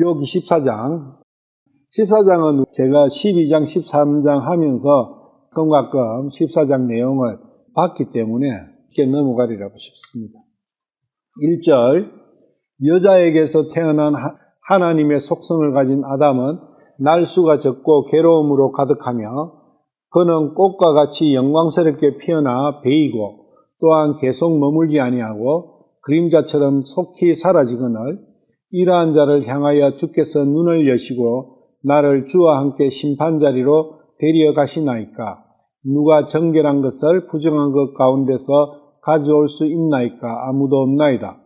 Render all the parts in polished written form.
여기 14장은 제가 12장, 13장 하면서 가끔 14장 내용을 봤기 때문에 쉽게 넘어가리라고 싶습니다. 1절, 여자에게서 태어난 하나님의 속성을 가진 아담은 날수가 적고 괴로움으로 가득하며 그는 꽃과 같이 영광스럽게 피어나 베이고 또한 계속 머물지 아니하고 그림자처럼 속히 사라지거늘 이러한 자를 향하여 주께서 눈을 여시고 나를 주와 함께 심판자리로 데려가시나이까? 누가 정결한 것을 부정한 것 가운데서 가져올 수 있나이까? 아무도 없나이다.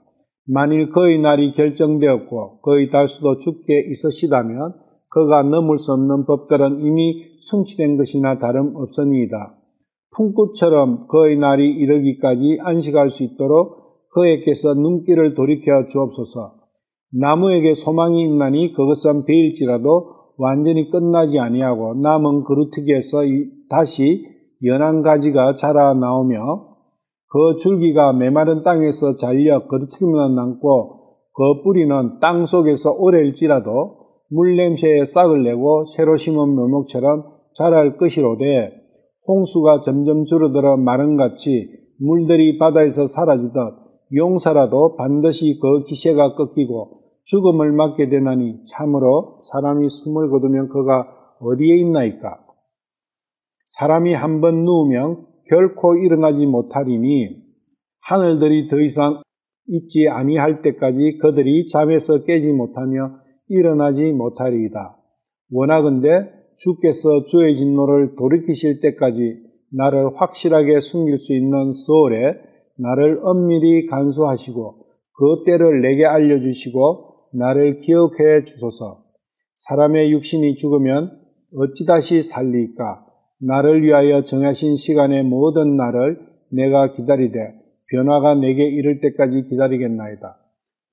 만일 그의 날이 결정되었고 그의 달수도 주께 있으시다면 그가 넘을 수 없는 법들은 이미 성취된 것이나 다름없으니이다. 풍꽃처럼 그의 날이 이르기까지 안식할 수 있도록 그에게서 눈길을 돌이켜 주옵소서. 나무에게 소망이 있나니 그것은 베일지라도 완전히 끝나지 아니하고 남은 그루트기에서 다시 연한 가지가 자라 나오며 그 줄기가 메마른 땅에서 잘려 그루트기만 남고 그 뿌리는 땅 속에서 오래일지라도 물냄새에 싹을 내고 새로 심은 묘목처럼 자랄 것이로되 홍수가 점점 줄어들어 마른같이 물들이 바다에서 사라지듯 용사라도 반드시 그 기세가 꺾이고 죽음을 맞게 되나니 참으로 사람이 숨을 거두면 그가 어디에 있나이까? 사람이 한번 누우면 결코 일어나지 못하리니 하늘들이 더 이상 있지 아니할 때까지 그들이 잠에서 깨지 못하며 일어나지 못하리이다. 원하건대 주께서 주의 진노를 돌이키실 때까지 나를 확실하게 숨길 수 있는 수월에 나를 엄밀히 간수하시고 그 때를 내게 알려주시고 나를 기억해 주소서. 사람의 육신이 죽으면 어찌 다시 살리까? 나를 위하여 정하신 시간의 모든 날을 내가 기다리되 변화가 내게 이를 때까지 기다리겠나이다.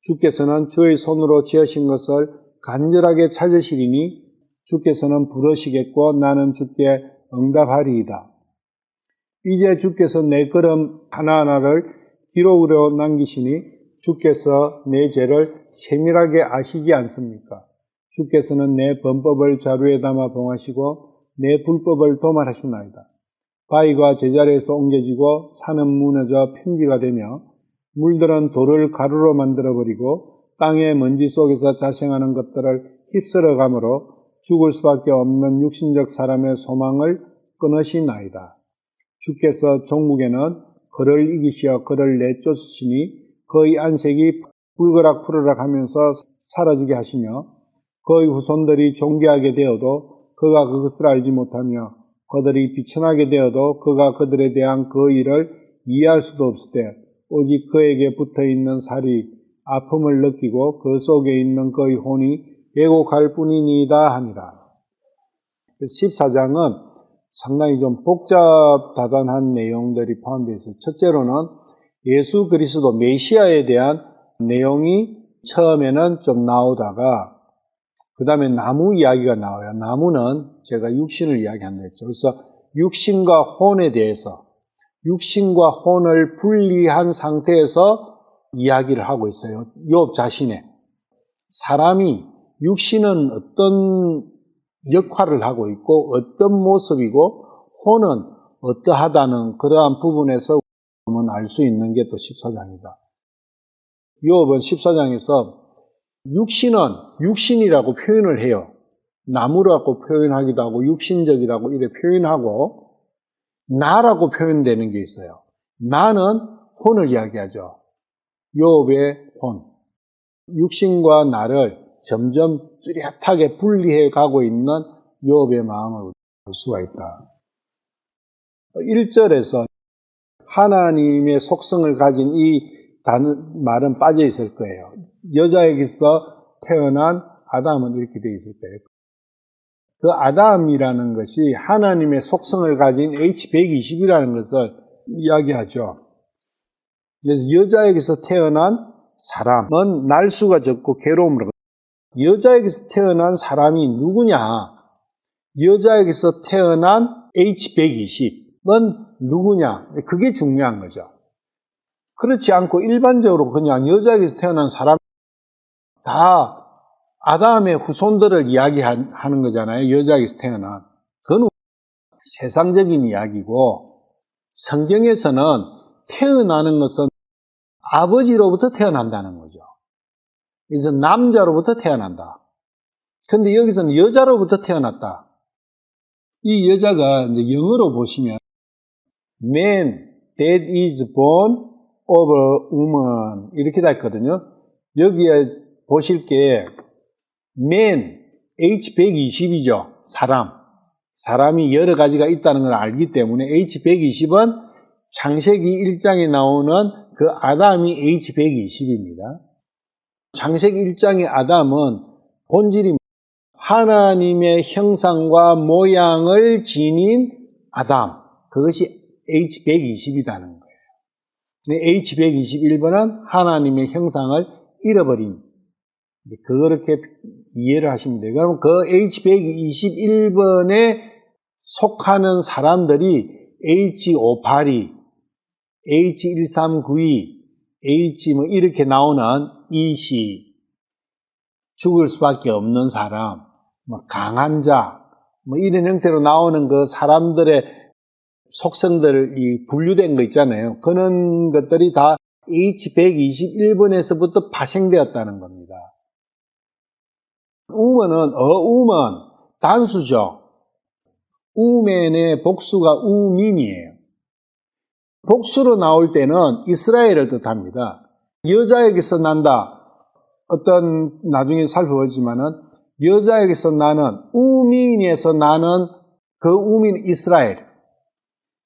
주께서는 주의 손으로 지으신 것을 간절하게 찾으시리니 주께서는 부르시겠고 나는 주께 응답하리이다. 이제 주께서 내 걸음 하나하나를 기록으로 남기시니 주께서 내 죄를 세밀하게 아시지 않습니까? 주께서는 내 범법을 자루에 담아 봉하시고 내 불법을 도말하시나이다. 바위가 제자리에서 옮겨지고 산은 무너져 평지가 되며 물들은 돌을 가루로 만들어버리고 땅의 먼지 속에서 자생하는 것들을 휩쓸어가므로 죽을 수밖에 없는 육신적 사람의 소망을 끊으시나이다. 주께서 종국에는 그를 이기시어 그를 내쫓으시니 그의 안색이 불그락 푸르락 하면서 사라지게 하시며 그의 후손들이 존귀하게 되어도 그가 그것을 알지 못하며 그들이 비천하게 되어도 그가 그들에 대한 그 일을 이해할 수도 없을 때 오직 그에게 붙어있는 살이 아픔을 느끼고 그 속에 있는 그의 혼이 왜곡할 뿐이니이다 하니라. 14장은 상당히 좀 복잡다단한 내용들이 포함되어 있어요. 첫째로는 예수 그리스도 메시아에 대한 내용이 처음에는 좀 나오다가 그 다음에 나무 이야기가 나와요. 나무는 제가 육신을 이야기한다 했죠. 그래서 육신과 혼에 대해서 육신과 혼을 분리한 상태에서 이야기를 하고 있어요. 욥 자신의 사람이 육신은 어떤 역할을 하고 있고 어떤 모습이고 혼은 어떠하다는 그러한 부분에서 알 수 있는 게 또 14장이다. 욥은 14장에서 육신은 육신이라고 표현을 해요. 나무라고 표현하기도 하고 육신적이라고 이렇게 표현하고 나라고 표현되는 게 있어요. 나는 혼을 이야기하죠. 욥의 혼. 육신과 나를 점점 뚜렷하게 분리해 가고 있는 욥의 마음을 볼 수가 있다. 1절에서 하나님의 속성을 가진 이 말은 빠져 있을 거예요. 여자에게서 태어난 아담은 이렇게 되어 있을 거예요. 그 아담이라는 것이 하나님의 속성을 가진 H120이라는 것을 이야기하죠. 그래서 여자에게서 태어난 사람은 날수가 적고 괴로움을 여자에게서 태어난 사람이 누구냐? 여자에게서 태어난 H120은 누구냐? 그게 중요한 거죠. 그렇지 않고 일반적으로 그냥 여자에게서 태어난 사람 다 아담의 후손들을 이야기하는 거잖아요. 여자에게서 태어난. 그건 세상적인 이야기고, 성경에서는 태어나는 것은 아버지로부터 태어난다는 거죠. 그래서 남자로부터 태어난다. 근데 여기서는 여자로부터 태어났다. 이 여자가 이제 영어로 보시면 man that is born of a woman 이렇게 돼 있거든요. 여기에 보실 게 man, H120이죠. 사람이 여러 가지가 있다는 걸 알기 때문에 H120은 창세기 1장에 나오는 그 아담이 H120입니다. 창세기 1장의 아담은 본질이 하나님의 형상과 모양을 지닌 아담, 그것이 H120이라는 거예요. H121번은 하나님의 형상을 잃어버린, 그렇게 이해를 하시면 돼요. 그럼 그 H121번에 속하는 사람들이 H582, H1392, H 뭐 이렇게 나오는 이시, 죽을 수밖에 없는 사람, 뭐 강한 자, 뭐 이런 형태로 나오는 그 사람들의 속성들이 분류된 거 있잖아요. 그런 것들이 다 H121번에서부터 파생되었다는 겁니다. 우먼은 우먼 단수죠. 우맨의 복수가 우민이에요. 복수로 나올 때는 이스라엘을 뜻합니다. 여자에게서 난다. 어떤 나중에 살펴보지만은 여자에게서 나는 우민에서 나는 그 우민 이스라엘.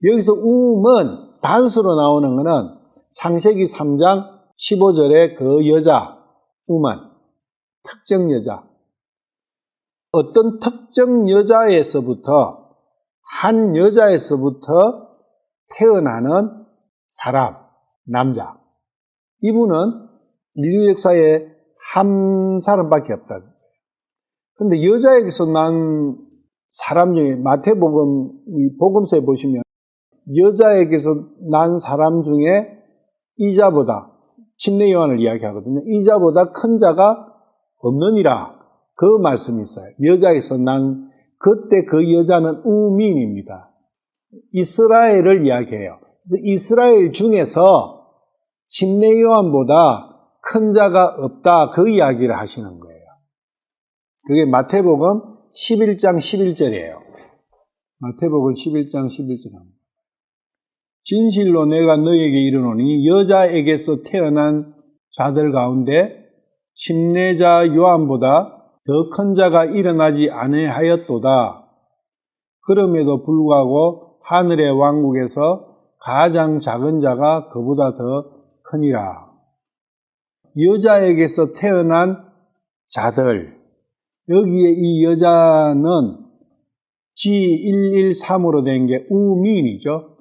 여기서 우은 단수로 나오는 것은 창세기 3장 15절에 그 여자 우만 특정 여자. 어떤 특정 여자에서부터 한 여자에서부터 태어나는 사람, 남자. 이분은 인류 역사에 한 사람밖에 없다. 그런데 여자에게서 난 사람 중에 마태복음 복음서에 보시면 여자에게서 난 사람 중에 이자보다 침례 요한을 이야기하거든요. 이자보다 큰 자가 없느니라 그 말씀이 있어요. 여자에게서 난 그때 그 여자는 우민입니다. 이스라엘을 이야기해요. 그래서 이스라엘 중에서 침례 요한보다 큰 자가 없다 그 이야기를 하시는 거예요. 그게 마태복음 11장 11절이에요. 마태복음 11장 11절입니다. 진실로 내가 너에게 이르노니 여자에게서 태어난 자들 가운데 침례자 요한보다 더 큰 자가 일어나지 아니하였도다. 그럼에도 불구하고 하늘의 왕국에서 가장 작은 자가 그보다 더 크니라. 여자에게서 태어난 자들, 여기에 이 여자는 G113으로 된 게 우민이죠.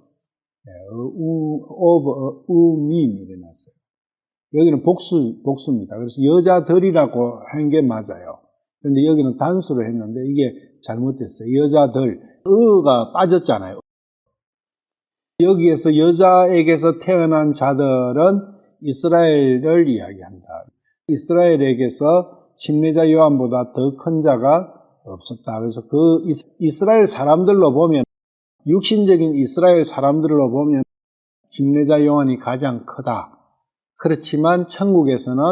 우민 일어났어요. 여기는 복수입니다. 그래서 여자들이라고 한 게 맞아요. 그런데 여기는 단수로 했는데 이게 잘못됐어요. 여자들, 가 빠졌잖아요. 여기에서 여자에게서 태어난 자들은 이스라엘을 이야기한다. 이스라엘에게서 침례자 요한보다 더 큰 자가 없었다. 그래서 그 이스라엘 사람들로 보면, 육신적인 이스라엘 사람들로 보면 침례자 요한이 가장 크다. 그렇지만 천국에서는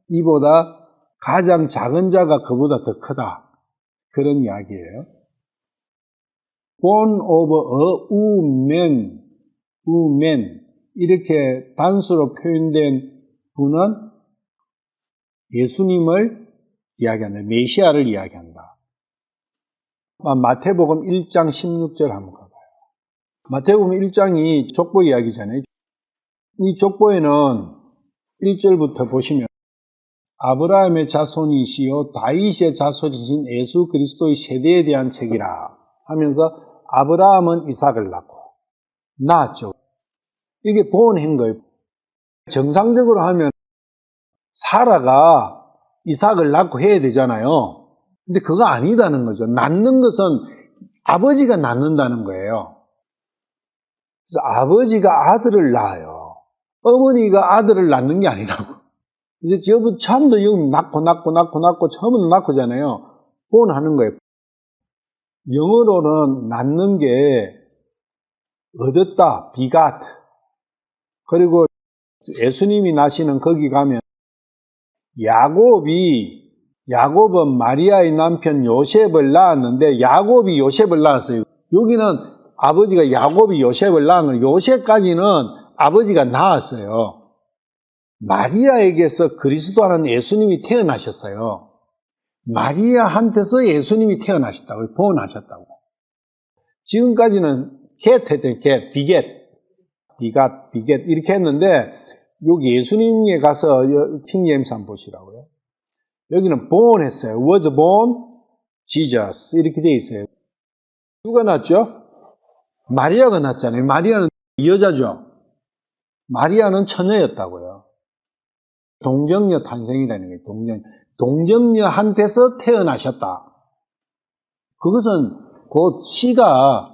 이보다 가장 작은 자가 그보다 더 크다. 그런 이야기예요. Born of a woman 이렇게 단수로 표현된 분은 예수님을 이야기한다. 메시아를 이야기한다. 마태복음 1장 16절 한번 가봐요. 마태복음 1장이 족보 이야기잖아요. 이 족보에는 1절부터 보시면 아브라함의 자손이시요 다윗의 자손이신 예수 그리스도의 세대에 대한 책이라 하면서 아브라함은 이삭을 낳았죠. 이게 보온한 거예요. 정상적으로 하면 사라가 이삭을 낳고 해야 되잖아요. 근데 그거 아니다는 거죠. 낳는 것은 아버지가 낳는다는 거예요. 그래서 아버지가 아들을 낳아요. 어머니가 아들을 낳는 게 아니라고. 이제 저부 처음부터 여기 낳고 처음부터 낳고잖아요. 본하는 거예요. 영어로는 낳는 게 얻었다, 비갓. 그리고 예수님이 나시는 거기 가면 야곱은 마리아의 남편 요셉을 낳았는데 야곱이 요셉을 낳았어요. 여기는 아버지가 야곱이 요셉을 낳은 거예요. 요셉까지는 아버지가 낳았어요. 마리아에게서 그리스도라는 예수님이 태어나셨어요. 마리아한테서 예수님이 태어나셨다고요. 본하셨다고. 지금까지는 비갓 이렇게 했는데 여기 예수님에 가서 킹제임스 한번 보시라고요. 여기는 born 했어요. was born Jesus 이렇게 돼 있어요. 누가 낳았죠? 마리아가 낳았잖아요. 마리아는 여자죠. 마리아는 처녀였다고요. 동정녀 탄생이라는 게 동정녀한테서 태어나셨다. 그것은 곧 씨가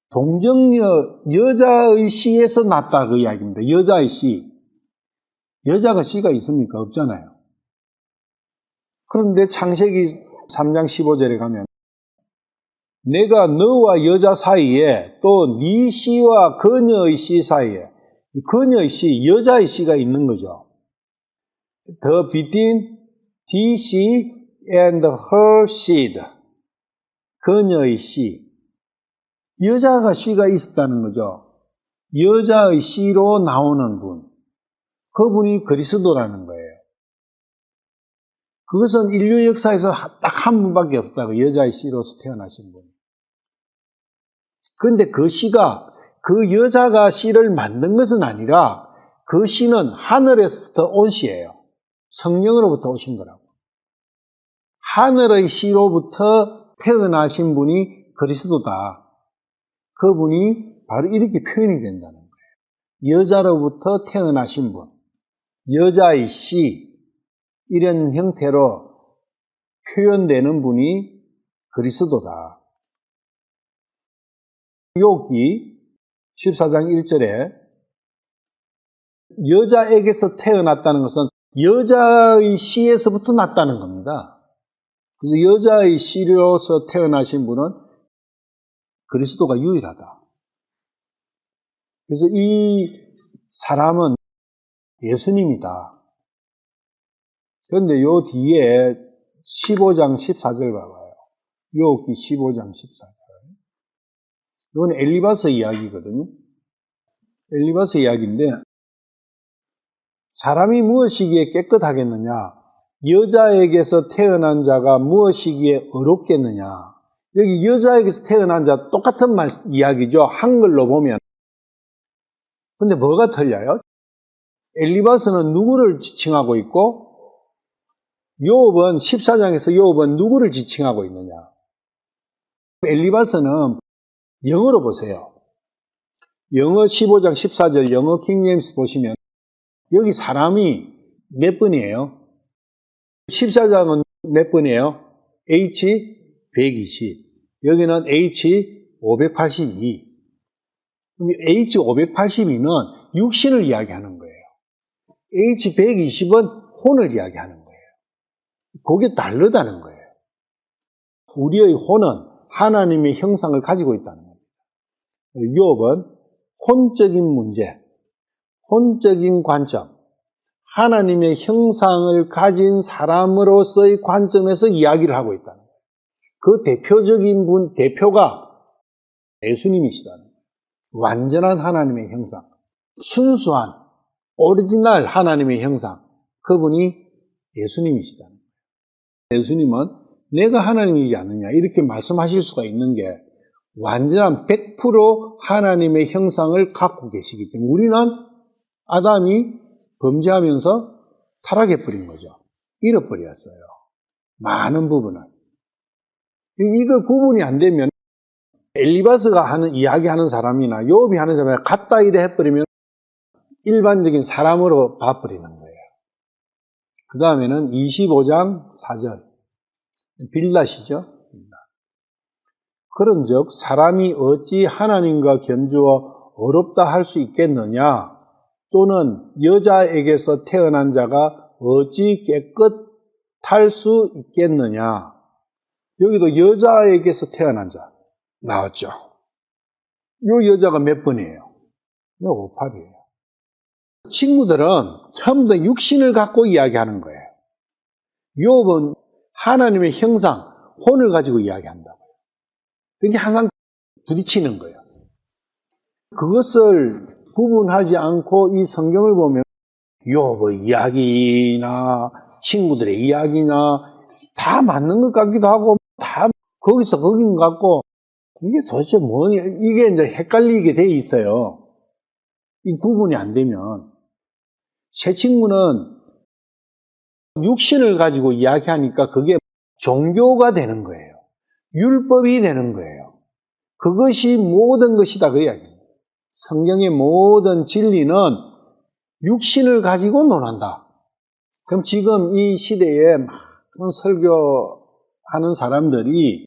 동정녀 여자의 씨에서 났다 그 이야기입니다. 여자의 씨. 여자가 씨가 있습니까? 없잖아요. 그런데 창세기 3장 15절에 가면 내가 너와 여자 사이에 또 네 씨와 그녀의 씨 사이에 그녀의 씨, 여자의 씨가 있는 거죠. The between the she and her seed. 그녀의 씨. 여자가 씨가 있었다는 거죠. 여자의 씨로 나오는 분. 그분이 그리스도라는 거예요. 그것은 인류 역사에서 딱 한 분밖에 없다고 여자의 씨로서 태어나신 분. 그런데 그 씨가 그 여자가 씨를 만든 것은 아니라 그 씨는 하늘에서부터 온 씨예요. 성령으로부터 오신 거라고. 하늘의 씨로부터 태어나신 분이 그리스도다. 그분이 바로 이렇게 표현이 된다는 거예요. 여자로부터 태어나신 분, 여자의 씨, 이런 형태로 표현되는 분이 그리스도다. 욥기 14장 1절에 여자에게서 태어났다는 것은 여자의 씨에서부터 났다는 겁니다. 그래서 여자의 씨로서 태어나신 분은 그리스도가 유일하다. 그래서 이 사람은 예수님이다. 그런데 요 뒤에 15장 14절 봐봐요. 욥기 15장 14절. 이건 엘리바스 이야기거든요. 엘리바스 이야기인데 사람이 무엇이기에 깨끗하겠느냐? 여자에게서 태어난 자가 무엇이기에 어렵겠느냐? 여기 여자에게서 태어난 자 똑같은 이야기죠. 한글로 보면. 근데 뭐가 틀려요? 엘리바스는 누구를 지칭하고 있고 욥은 14장에서 욥은 누구를 지칭하고 있느냐? 엘리바스는 영어로 보세요. 영어 15장 14절 영어 킹제임스 보시면 여기 사람이 몇 번이에요? 14장은 몇 번이에요? H 120. 여기는 H 582. H 582는 육신을 이야기하는 거예요. H 120은 혼을 이야기하는 거예요. 그게 다르다는 거예요. 우리의 혼은 하나님의 형상을 가지고 있다는 겁니다. 욥은 혼적인 문제, 혼적인 관점, 하나님의 형상을 가진 사람으로서의 관점에서 이야기를 하고 있다는 거예요. 그 대표적인 대표가 예수님이시다는 거예요. 완전한 하나님의 형상, 순수한 오리지널 하나님의 형상, 그분이 예수님이시다는 거예요. 예수님은 내가 하나님이지 않느냐 이렇게 말씀하실 수가 있는 게 완전한 100% 하나님의 형상을 갖고 계시기 때문에 우리는 아담이 범죄하면서 타락해버린 거죠. 잃어버렸어요. 많은 부분을. 이거 구분이 안 되면 엘리바스가 이야기하는 사람이나 욥이 하는 사람이 같다 이래 해버리면 일반적인 사람으로 봐버리는 거예요. 그 다음에는 25장 4절. 빌라시죠. 그런즉 사람이 어찌 하나님과 견주어 어렵다 할 수 있겠느냐? 또는 여자에게서 태어난 자가 어찌 깨끗할 수 있겠느냐. 여기도 여자에게서 태어난 자 나왔죠. 이 여자가 몇 번이에요? 58이에요. 친구들은 전부 다 육신을 갖고 이야기하는 거예요. 욥은 하나님의 형상, 혼을 가지고 이야기한다고요. 그게 항상 부딪히는 거예요. 그것을 구분하지 않고 이 성경을 보면 욥의 이야기나 친구들의 이야기나 다 맞는 것 같기도 하고 다 거기서 거긴 것 같고 이게 도대체 뭐냐 이게 이제 헷갈리게 돼 있어요. 이 구분이 안 되면 새 친구는 육신을 가지고 이야기하니까 그게 종교가 되는 거예요. 율법이 되는 거예요. 그것이 모든 것이다 그 이야기입니다. 성경의 모든 진리는 육신을 가지고 논한다. 그럼 지금 이 시대에 많은 설교하는 사람들이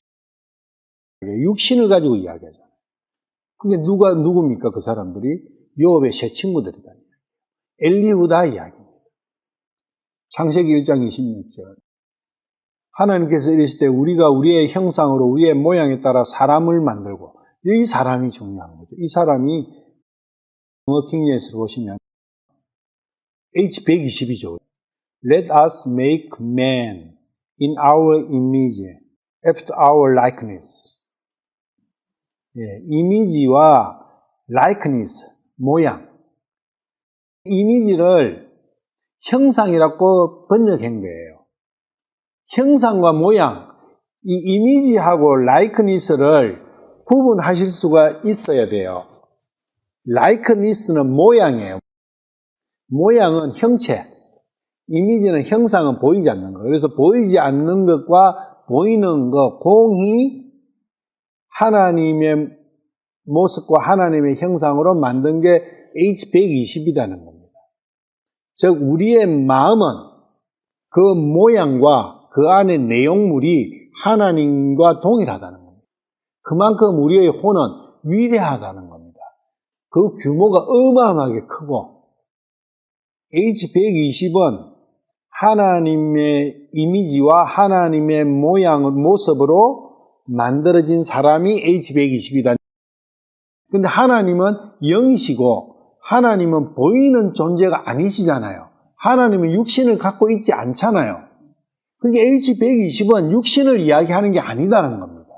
육신을 가지고 이야기하잖아요. 그게 누굽니까? 그 사람들이 욥의 새 친구들이다. 엘리후다 이야기입니다. 창세기 1장 26절. 하나님께서 이르시되 우리가 우리의 형상으로 우리의 모양에 따라 사람을 만들고 이 사람이 중요한 거죠. 이 사람이 킹예스로 보시면 H120이죠. Let us make man in our image, after our likeness. 예, 이미지와 likeness, 모양. 이미지를 형상이라고 번역한 거예요. 형상과 모양, 이 이미지하고 likeness를 구분하실 수가 있어야 돼요. likeness는 모양이에요. 모양은 형체, 이미지는 형상은 보이지 않는 거. 그래서 보이지 않는 것과 보이는 것, 공히 하나님의 모습과 하나님의 형상으로 만든 게 H120이라는 겁니다. 즉 우리의 마음은 그 모양과 그 안의 내용물이 하나님과 동일하다는 겁니다. 그만큼 우리의 혼은 위대하다는 겁니다. 그 규모가 어마어마하게 크고 H120은 하나님의 이미지와 하나님의 모양을 모습으로 만들어진 사람이 H120이다. 근데 하나님은 영이시고 하나님은 보이는 존재가 아니시잖아요. 하나님은 육신을 갖고 있지 않잖아요. 그러니까 H120은 육신을 이야기하는 게 아니다는 겁니다.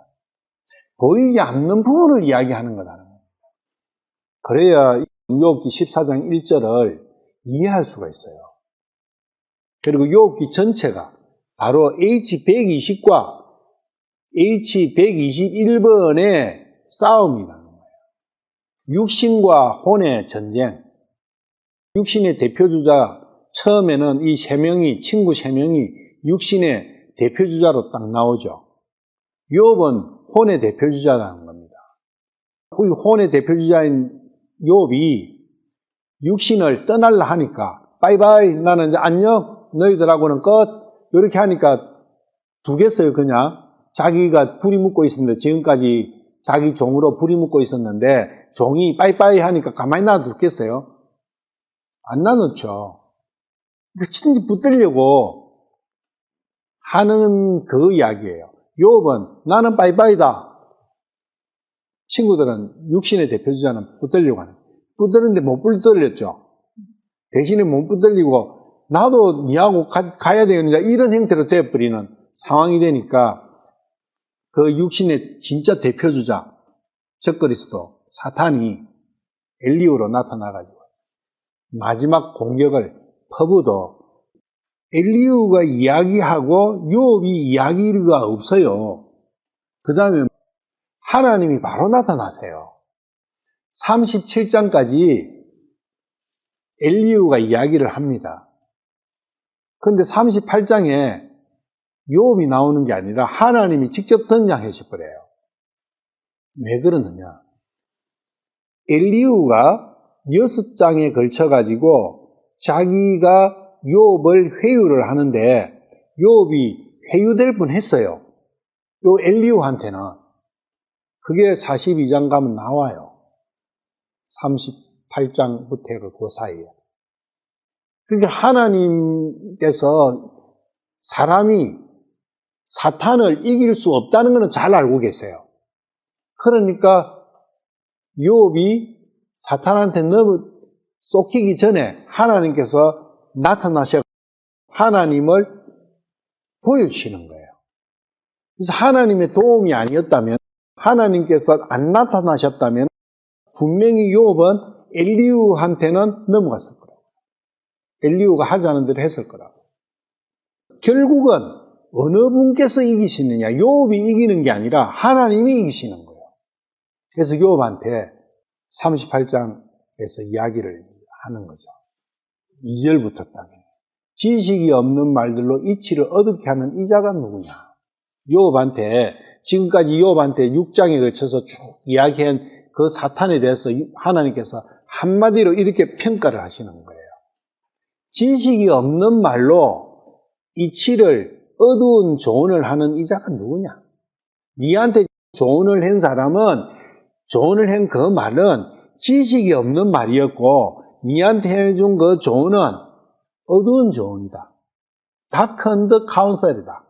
보이지 않는 부분을 이야기하는 거다는 겁니다. 그래야 욥기 14장 1절을 이해할 수가 있어요. 그리고 욥기 전체가 바로 H120과 H121번의 싸움이라는 거예요. 육신과 혼의 전쟁. 육신의 대표주자, 처음에는 이 세 명이, 친구 세 명이 육신의 대표주자로 딱 나오죠. 욥은 혼의 대표주자라는 겁니다. 그 혼의 대표주자인 욥이 육신을 떠날라 하니까 바이바이 나는 이제 안녕 너희들하고는 끝 이렇게 하니까 두겠어요. 그냥 자기가 불이 묻고 있었는데 지금까지 자기 종으로 불이 묻고 있었는데 종이 빠이빠이 하니까 가만히 놔두겠어요? 안 놔놓죠. 진짜 붙들려고 하는 그 이야기예요. 욥은 나는 빠이빠이다. 친구들은 육신의 대표주자는 붙들려고 하는 거예요. 붙들는데 못 붙들렸죠. 대신에 못 붙들리고 나도 니하고 가야 되겠느냐 이런 형태로 되어버리는 상황이 되니까 그 육신의 진짜 대표주자 적그리스도 사탄이 엘리후로 나타나가지고 마지막 공격을 퍼부어 엘리후가 이야기하고 욥이 이야기가 없어요. 그 다음에 하나님이 바로 나타나세요. 37장까지 엘리후가 이야기를 합니다. 그런데 38장에 욥이 나오는 게 아니라 하나님이 직접 등장하셔버려요. 왜 그러느냐? 엘리후가 6장에 걸쳐가지고 자기가 욥을 회유를 하는데 욥이 회유될 뻔했어요. 요 엘리후한테는. 그게 42장 가면 나와요. 38장부터 해가 그 사이에. 그러니까 하나님께서 사람이 사탄을 이길 수 없다는 것은 잘 알고 계세요. 그러니까 욥이 사탄한테 너무 쏟기기 전에 하나님께서 나타나셔 하나님을 보여주시는 거예요. 그래서 하나님의 도움이 아니었다면, 하나님께서 안 나타나셨다면 분명히 욥은 엘리후한테는 넘어갔을 거라고. 엘리후가 하자는 대로 했을 거라고. 결국은 어느 분께서 이기시느냐, 욥이 이기는 게 아니라 하나님이 이기시는 거예요. 그래서 욥한테 38장에서 이야기를 하는 거죠. 2절부터 딱. 지식이 없는 말들로 이치를 어둡게 하는 이자가 누구냐. 욥한테, 지금까지 욥한테 6장에 걸쳐서 쭉 이야기한 그 사탄에 대해서 하나님께서 한마디로 이렇게 평가를 하시는 거예요. 지식이 없는 말로 이치를 어두운 조언을 하는 이자가 누구냐. 니한테 조언을 한 사람은, 조언을 한 그 말은 지식이 없는 말이었고, 니한테 해준 그 조언은 어두운 조언이다. 다크언드 카운셀이다.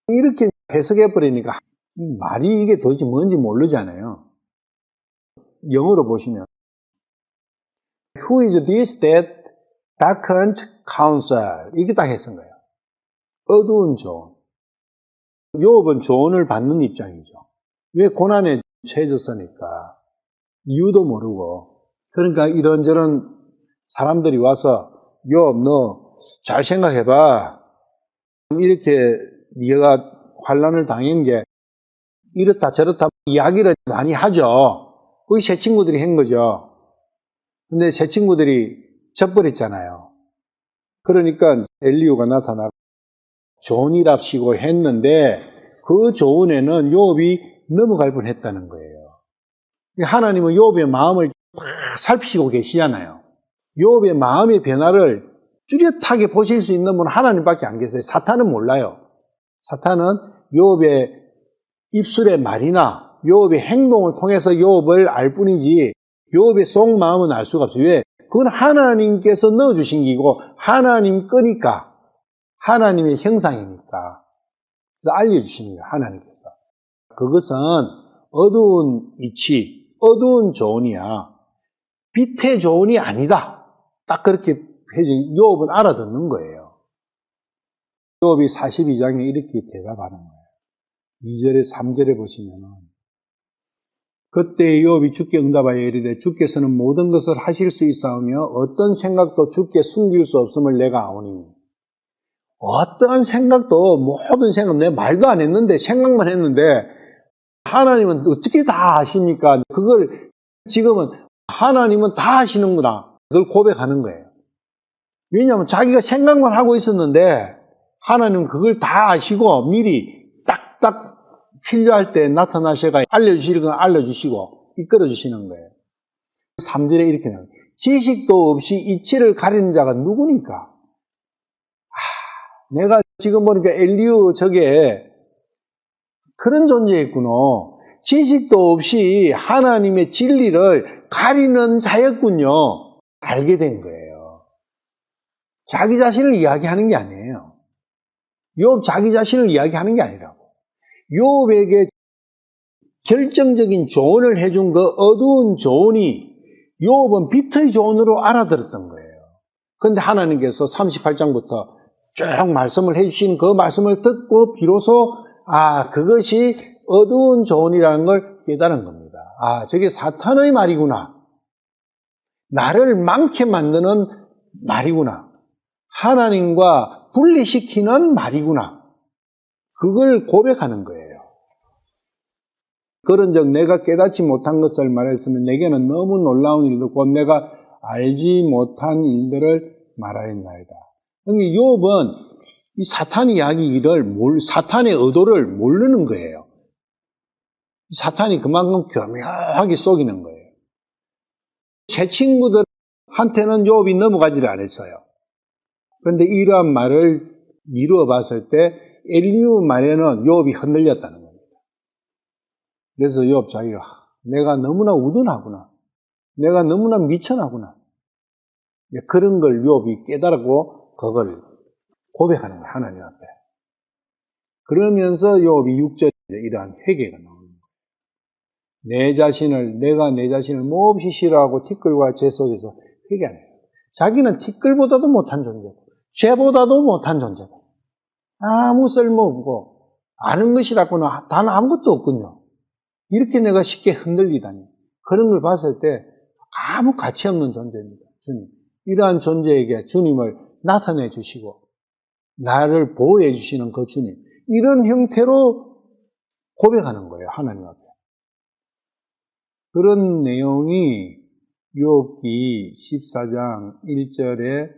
이렇게 해석해버리니까 말이 이게 도대체 뭔지 모르잖아요. 영어로 보시면 Who is this that darkened counsel? 이렇게 딱 해석한 거예요. 어두운 조언. 욥은 조언을 받는 입장이죠. 왜 고난에 처해졌으니까 이유도 모르고. 그러니까 이런저런 사람들이 와서 욥 너 잘 생각해봐. 이렇게 네가 환난을 당한 게 이렇다 저렇다 이야기를 많이 하죠. 그게 새 친구들이 한 거죠. 근데 새 친구들이 져버렸잖아요. 그러니까 엘리후가 나타나고 조언이랍시고 했는데 그 조언에는 욥이 넘어갈 뻔했다는 거예요. 하나님은 욥의 마음을 살피시고 계시잖아요. 욥의 마음의 변화를 뚜렷하게 보실 수 있는 분은 하나님밖에 안 계세요. 사탄은 몰라요. 사탄은 욥의 입술의 말이나 욥의 행동을 통해서 욥을 알 뿐이지 욥의 속마음은 알 수가 없어요. 왜? 그건 하나님께서 넣어주신 기고 하나님 거니까, 하나님의 형상이니까. 그래서 알려주시는 거예요. 하나님께서. 그것은 어두운 이치, 어두운 조언이야. 빛의 조언이 아니다. 딱 그렇게 욥은 알아듣는 거예요. 욥이 42장에 이렇게 대답하는 거예요. 2절에 3절에 보시면은 그때 욥이 주께 응답하여 이르되 주께서는 모든 것을 하실 수 있사오며 어떤 생각도 주께 숨길 수 없음을 내가 아오니. 어떠한 생각도, 모든 생각, 내 말도 안 했는데 생각만 했는데 하나님은 어떻게 다 아십니까? 그걸 지금은 하나님은 다 아시는구나. 그걸 고백하는 거예요. 왜냐하면 자기가 생각만 하고 있었는데 하나님은 그걸 다 아시고 미리 딱딱 필요할 때 나타나셔가 알려주실 건 알려주시고 이끌어주시는 거예요. 3절에 이렇게 나와요. 지식도 없이 이치를 가리는 자가 누구니까? 내가 지금 보니까 엘리후 저게 그런 존재였구나. 지식도 없이 하나님의 진리를 가리는 자였군요. 알게 된 거예요. 자기 자신을 이야기하는 게 아니에요. 욥 자기 자신을 이야기하는 게 아니라고. 욥에게 결정적인 조언을 해준 그 어두운 조언이 욥은 빛의 조언으로 알아들었던 거예요. 그런데 하나님께서 38장부터 쭉 말씀을 해주신 그 말씀을 듣고 비로소 그것이 어두운 조언이라는 걸 깨달은 겁니다. 저게 사탄의 말이구나. 나를 망케 만드는 말이구나. 하나님과 분리시키는 말이구나. 그걸 고백하는 거예요. 그런즉 내가 깨닫지 못한 것을 말했으면 내게는 너무 놀라운 일도 곧 내가 알지 못한 일들을 말하였나이다. 그러니까 욥은 이 사탄 이야기를 사탄의 의도를 모르는 거예요. 사탄이 그만큼 교묘하게 속이는 거예요. 제 친구들한테는 욥이 넘어가지를 않았어요. 그런데 이러한 말을 이루어 봤을 때 엘리후 말에는 욥이 흔들렸다는 겁니다. 그래서 욥 자기가 내가 너무나 우둔하구나. 내가 너무나 미천하구나. 그런 걸 욥이 깨달았고 그걸 고백하는 거야, 하나님 앞에. 그러면서 욥이 6절에 이러한 회개가 나오는 거예요. 내가 내 자신을 몹시 싫어하고 티끌과 재 속에서 회개하는 거예요. 자기는 티끌보다도 못한 존재고 죄보다도 못한 존재고 아무 쓸모없고 아는 것이라고는 단 아무것도 없군요. 이렇게 내가 쉽게 흔들리다니. 그런 걸 봤을 때 아무 가치 없는 존재입니다. 주님. 이러한 존재에게 주님을 나타내 주시고 나를 보호해 주시는 그 주님. 이런 형태로 고백하는 거예요. 하나님 앞에. 그런 내용이 욥기 14장 1절에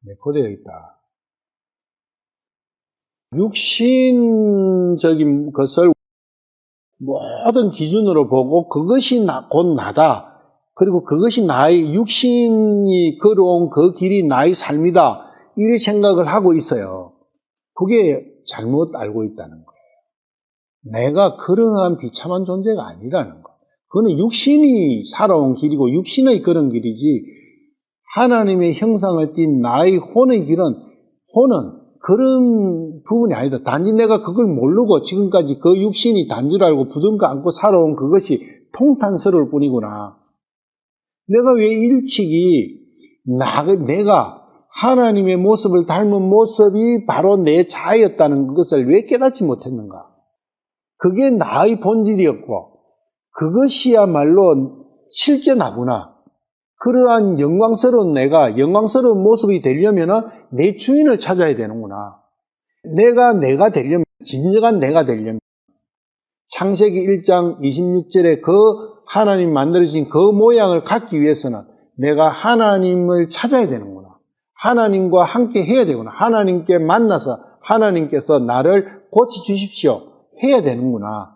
내포되어 있다. 육신적인 것을 모든 기준으로 보고 그것이 곧 나다. 그리고 그것이 나의 육신이 걸어온 그 길이 나의 삶이다. 이렇게 생각을 하고 있어요. 그게 잘못 알고 있다는 거예요. 내가 그러한 비참한 존재가 아니라는 거예요. 그거는 육신이 살아온 길이고 육신의 그런 길이지 하나님의 형상을 띤 나의 혼의 길은 혼은 그런 부분이 아니다. 단지 내가 그걸 모르고 지금까지 그 육신이 단줄 알고 부둥켜 안고 살아온 그것이 통탄스러울 뿐이구나. 내가 왜 일찍이 내가 하나님의 모습을 닮은 모습이 바로 내 자아였다는 것을 왜 깨닫지 못했는가? 그게 나의 본질이었고 그것이야말로 실제 나구나. 그러한 영광스러운 내가 영광스러운 모습이 되려면 내 주인을 찾아야 되는구나. 내가 되려면 진정한 내가 되려면 창세기 1장 26절에 그 하나님 만들어진 그 모양을 갖기 위해서는 내가 하나님을 찾아야 되는구나. 하나님과 함께 해야 되구나. 하나님께 만나서 하나님께서 나를 고쳐주십시오 해야 되는구나.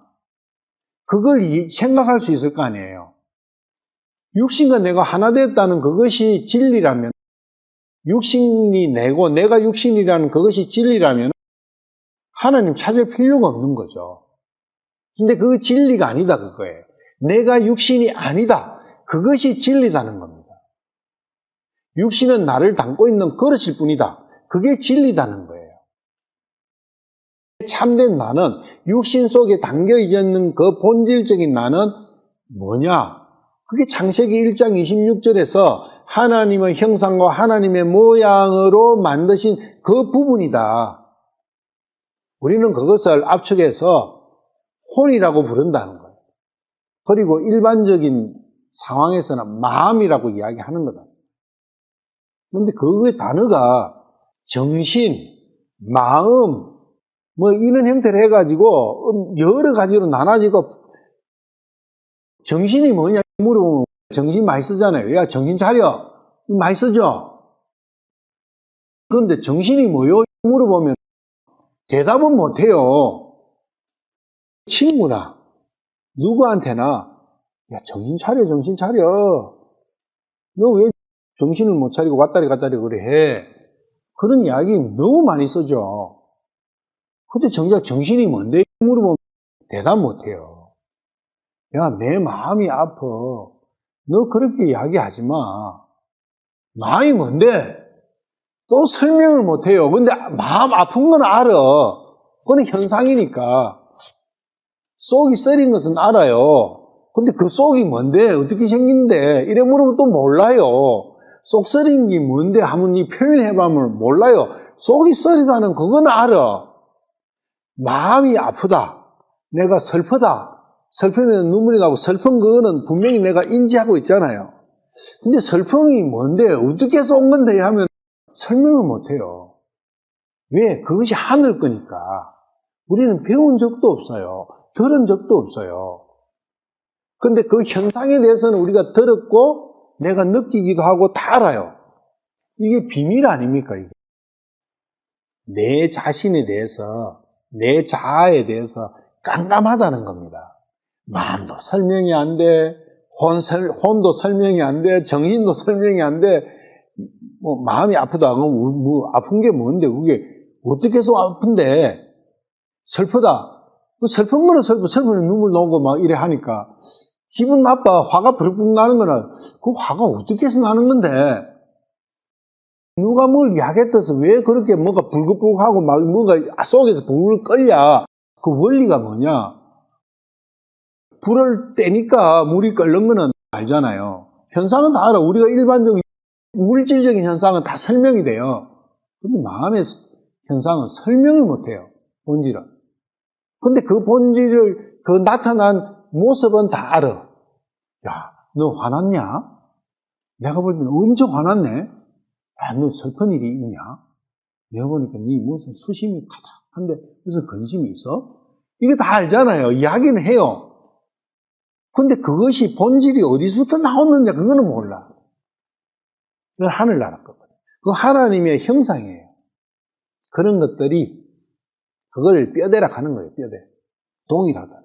그걸 생각할 수 있을 거 아니에요. 육신과 내가 하나 됐다는 그것이 진리라면, 육신이 내고 내가 육신이라는 그것이 진리라면 하나님 찾을 필요가 없는 거죠. 근데 그게 진리가 아니다 그거예요. 내가 육신이 아니다. 그것이 진리다는 겁니다. 육신은 나를 담고 있는 그릇일 뿐이다. 그게 진리다는 거예요. 참된 나는 육신 속에 담겨 있는 그 본질적인 나는 뭐냐? 그게 창세기 1장 26절에서 하나님의 형상과 하나님의 모양으로 만드신 그 부분이다. 우리는 그것을 압축해서 혼이라고 부른다는 거예요. 그리고 일반적인 상황에서는 마음이라고 이야기하는 거다. 그런데 그 단어가 정신, 마음, 뭐 이런 형태로 해가지고 여러 가지로 나눠지고 정신이 뭐냐 물어보면 정신 많이 쓰잖아요. 야 정신 차려. 많이 쓰죠. 그런데 정신이 뭐요? 물어보면 대답은 못해요. 친구나 누구한테나 야 정신 차려 정신 차려. 너 왜 정신을 못 차리고 왔다리 갔다리 그래 해. 그런 이야기 너무 많이 쓰죠. 근데 정작 정신이 뭔데 물어보면 대답 못해요. 야, 내 마음이 아파. 너 그렇게 이야기하지 마. 마음이 뭔데? 또 설명을 못해요. 근데 마음 아픈 건 알아. 그건 현상이니까. 속이 썰인 것은 알아요. 근데 그 속이 뭔데? 어떻게 생긴데? 이래 물으면 또 몰라요. 속 썰인 게 뭔데? 하면 이 표현해보면 몰라요. 속이 썰이다는 그건 알아. 마음이 아프다. 내가 슬프다. 슬프면 눈물이 나고 슬픈 그거는 분명히 내가 인지하고 있잖아요. 근데 슬픔이 뭔데? 어떻게 해서 온 건데? 하면 설명을 못해요. 왜? 그것이 하늘 거니까. 우리는 배운 적도 없어요. 들은 적도 없어요. 근데 그 현상에 대해서는 우리가 들었고 내가 느끼기도 하고 다 알아요. 이게 비밀 아닙니까? 이게? 내 자신에 대해서 내 자아에 대해서 깜깜하다는 겁니다. 마음도 설명이 안 돼, 혼도 설명이 안 돼, 정신도 설명이 안 돼. 뭐 마음이 아프다. 뭐 아픈 게 뭔데? 그게 어떻게 해서 아픈데? 슬프다. 그 슬픈 거는 슬프면 눈물 나오고 막 이래 하니까 기분 나빠. 화가 부르륵 나는 거는 그 화가 어떻게 해서 나는 건데 누가 뭘 약했어서 왜 그렇게 뭔가 불긋불긋하고 막 뭔가 속에서 불을 끌냐. 그 원리가 뭐냐. 불을 떼니까 물이 끓는 거는 알잖아요. 현상은 다 알아. 우리가 일반적인 물질적인 현상은 다 설명이 돼요. 근데 마음의 현상은 설명을 못 해요. 본질은. 근데 그 본질을, 그 나타난 모습은 다 알아. 야, 너 화났냐? 내가 볼 때는 엄청 화났네? 야, 너 슬픈 일이 있냐? 내가 보니까 네 무슨 수심이 가득한데 무슨 근심이 있어? 이거 다 알잖아요. 이야기는 해요. 근데 그것이 본질이 어디서부터 나오느냐, 그거는 몰라. 그건 하늘나라 거거든. 그 하나님의 형상이에요. 그런 것들이 그걸 뼈대라 하는 거예요, 뼈대. 동일하다.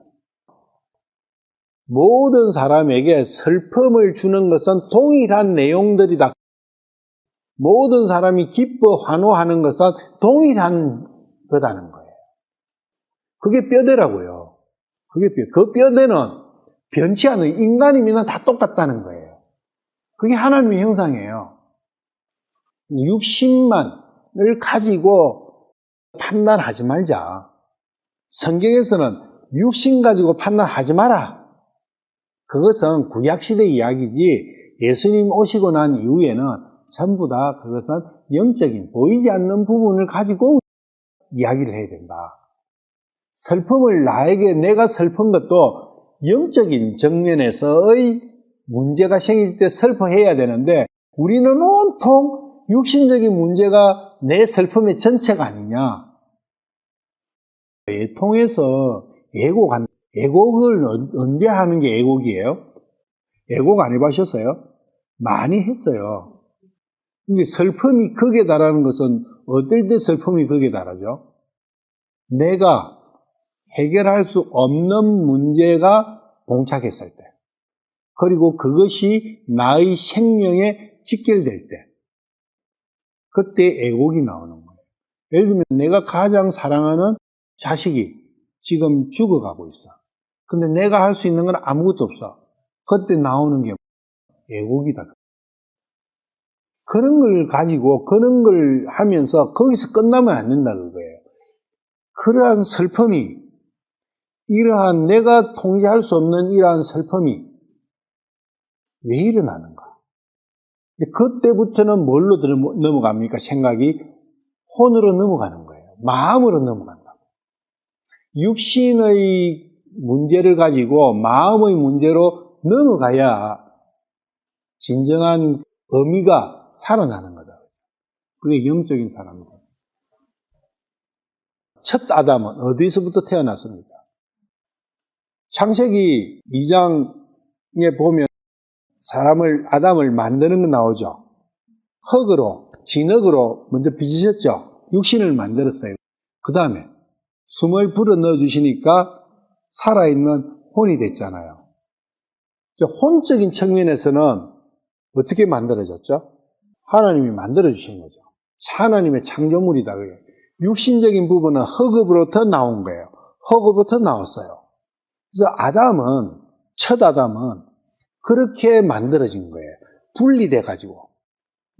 모든 사람에게 슬픔을 주는 것은 동일한 내용들이다. 모든 사람이 기뻐 환호하는 것은 동일한 거다는 거예요. 그게 뼈대라고요. 그게 뼈대. 그 뼈대는 변치 않는 인간이면 다 똑같다는 거예요. 그게 하나님의 형상이에요. 육신만을 가지고 판단하지 말자. 성경에서는 육신 가지고 판단하지 마라. 그것은 구약시대 이야기지 예수님 오시고 난 이후에는 전부 다 그것은 영적인 보이지 않는 부분을 가지고 이야기를 해야 된다. 슬픔을 나에게 내가 슬픈 것도 영적인 정면에서의 문제가 생길 때 슬퍼해야 되는데 우리는 온통 육신적인 문제가 내 슬픔의 전체가 아니냐. 통해서 애곡을 언제 하는 게 애곡이에요? 애곡 안 해보셨어요? 많이 했어요. 근데 슬픔이 극에 달하는 것은 어떨 때 슬픔이 극에 달하죠? 내가 해결할 수 없는 문제가 봉착했을 때, 그리고 그것이 나의 생명에 직결될 때, 그때 애곡이 나오는 거예요. 예를 들면 내가 가장 사랑하는 자식이 지금 죽어가고 있어. 근데 내가 할 수 있는 건 아무것도 없어. 그때 나오는 게 애곡이다. 그런 걸 가지고 그런 걸 하면서 거기서 끝나면 안 된다 그거예요. 그러한 슬픔이, 이러한 내가 통제할 수 없는 이러한 슬픔이 왜 일어나는가? 그때부터는 뭘로 넘어갑니까? 생각이 혼으로 넘어가는 거예요. 마음으로 넘어간다. 육신의 문제를 가지고 마음의 문제로 넘어가야 진정한 의미가 살아나는 거다. 그게 영적인 사람이다. 첫 아담은 어디서부터 태어났습니까? 창세기 2장에 보면 아담을 만드는 거 나오죠. 흙으로, 진흙으로 먼저 빚으셨죠. 육신을 만들었어요. 그 다음에 숨을 불어 넣어주시니까 살아있는 혼이 됐잖아요. 혼적인 측면에서는 어떻게 만들어졌죠? 하나님이 만들어주신 거죠. 하나님의 창조물이다. 육신적인 부분은 흙으로부터 나온 거예요. 흙으로부터 나왔어요. 그래서 첫 아담은 그렇게 만들어진 거예요. 분리돼가지고.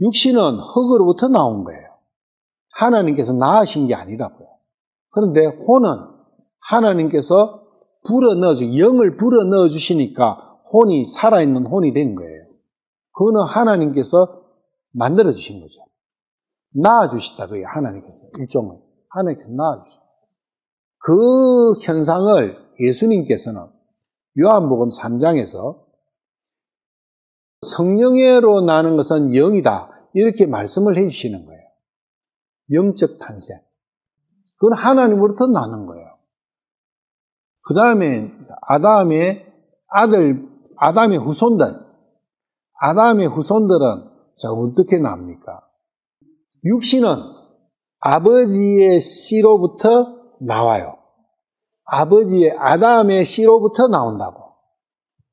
육신은 흙으로부터 나온 거예요. 하나님께서 낳으신 게 아니라고요. 그런데 혼은 하나님께서 영을 불어 넣어주시니까 혼이 살아있는 혼이 된 거예요. 그거는 하나님께서 만들어주신 거죠. 낳아주시다, 그게 하나님께서. 일종의. 하나님께서 낳아주시다. 그 현상을 예수님께서는 요한복음 3장에서 성령으로 나는 것은 영이다. 이렇게 말씀을 해주시는 거예요. 영적 탄생. 그건 하나님으로부터 나는 거예요. 그 다음에 아담의 후손들은 자, 어떻게 납니까? 육신은 아버지의 씨로부터 나와요. 아담의 씨로부터 나온다고.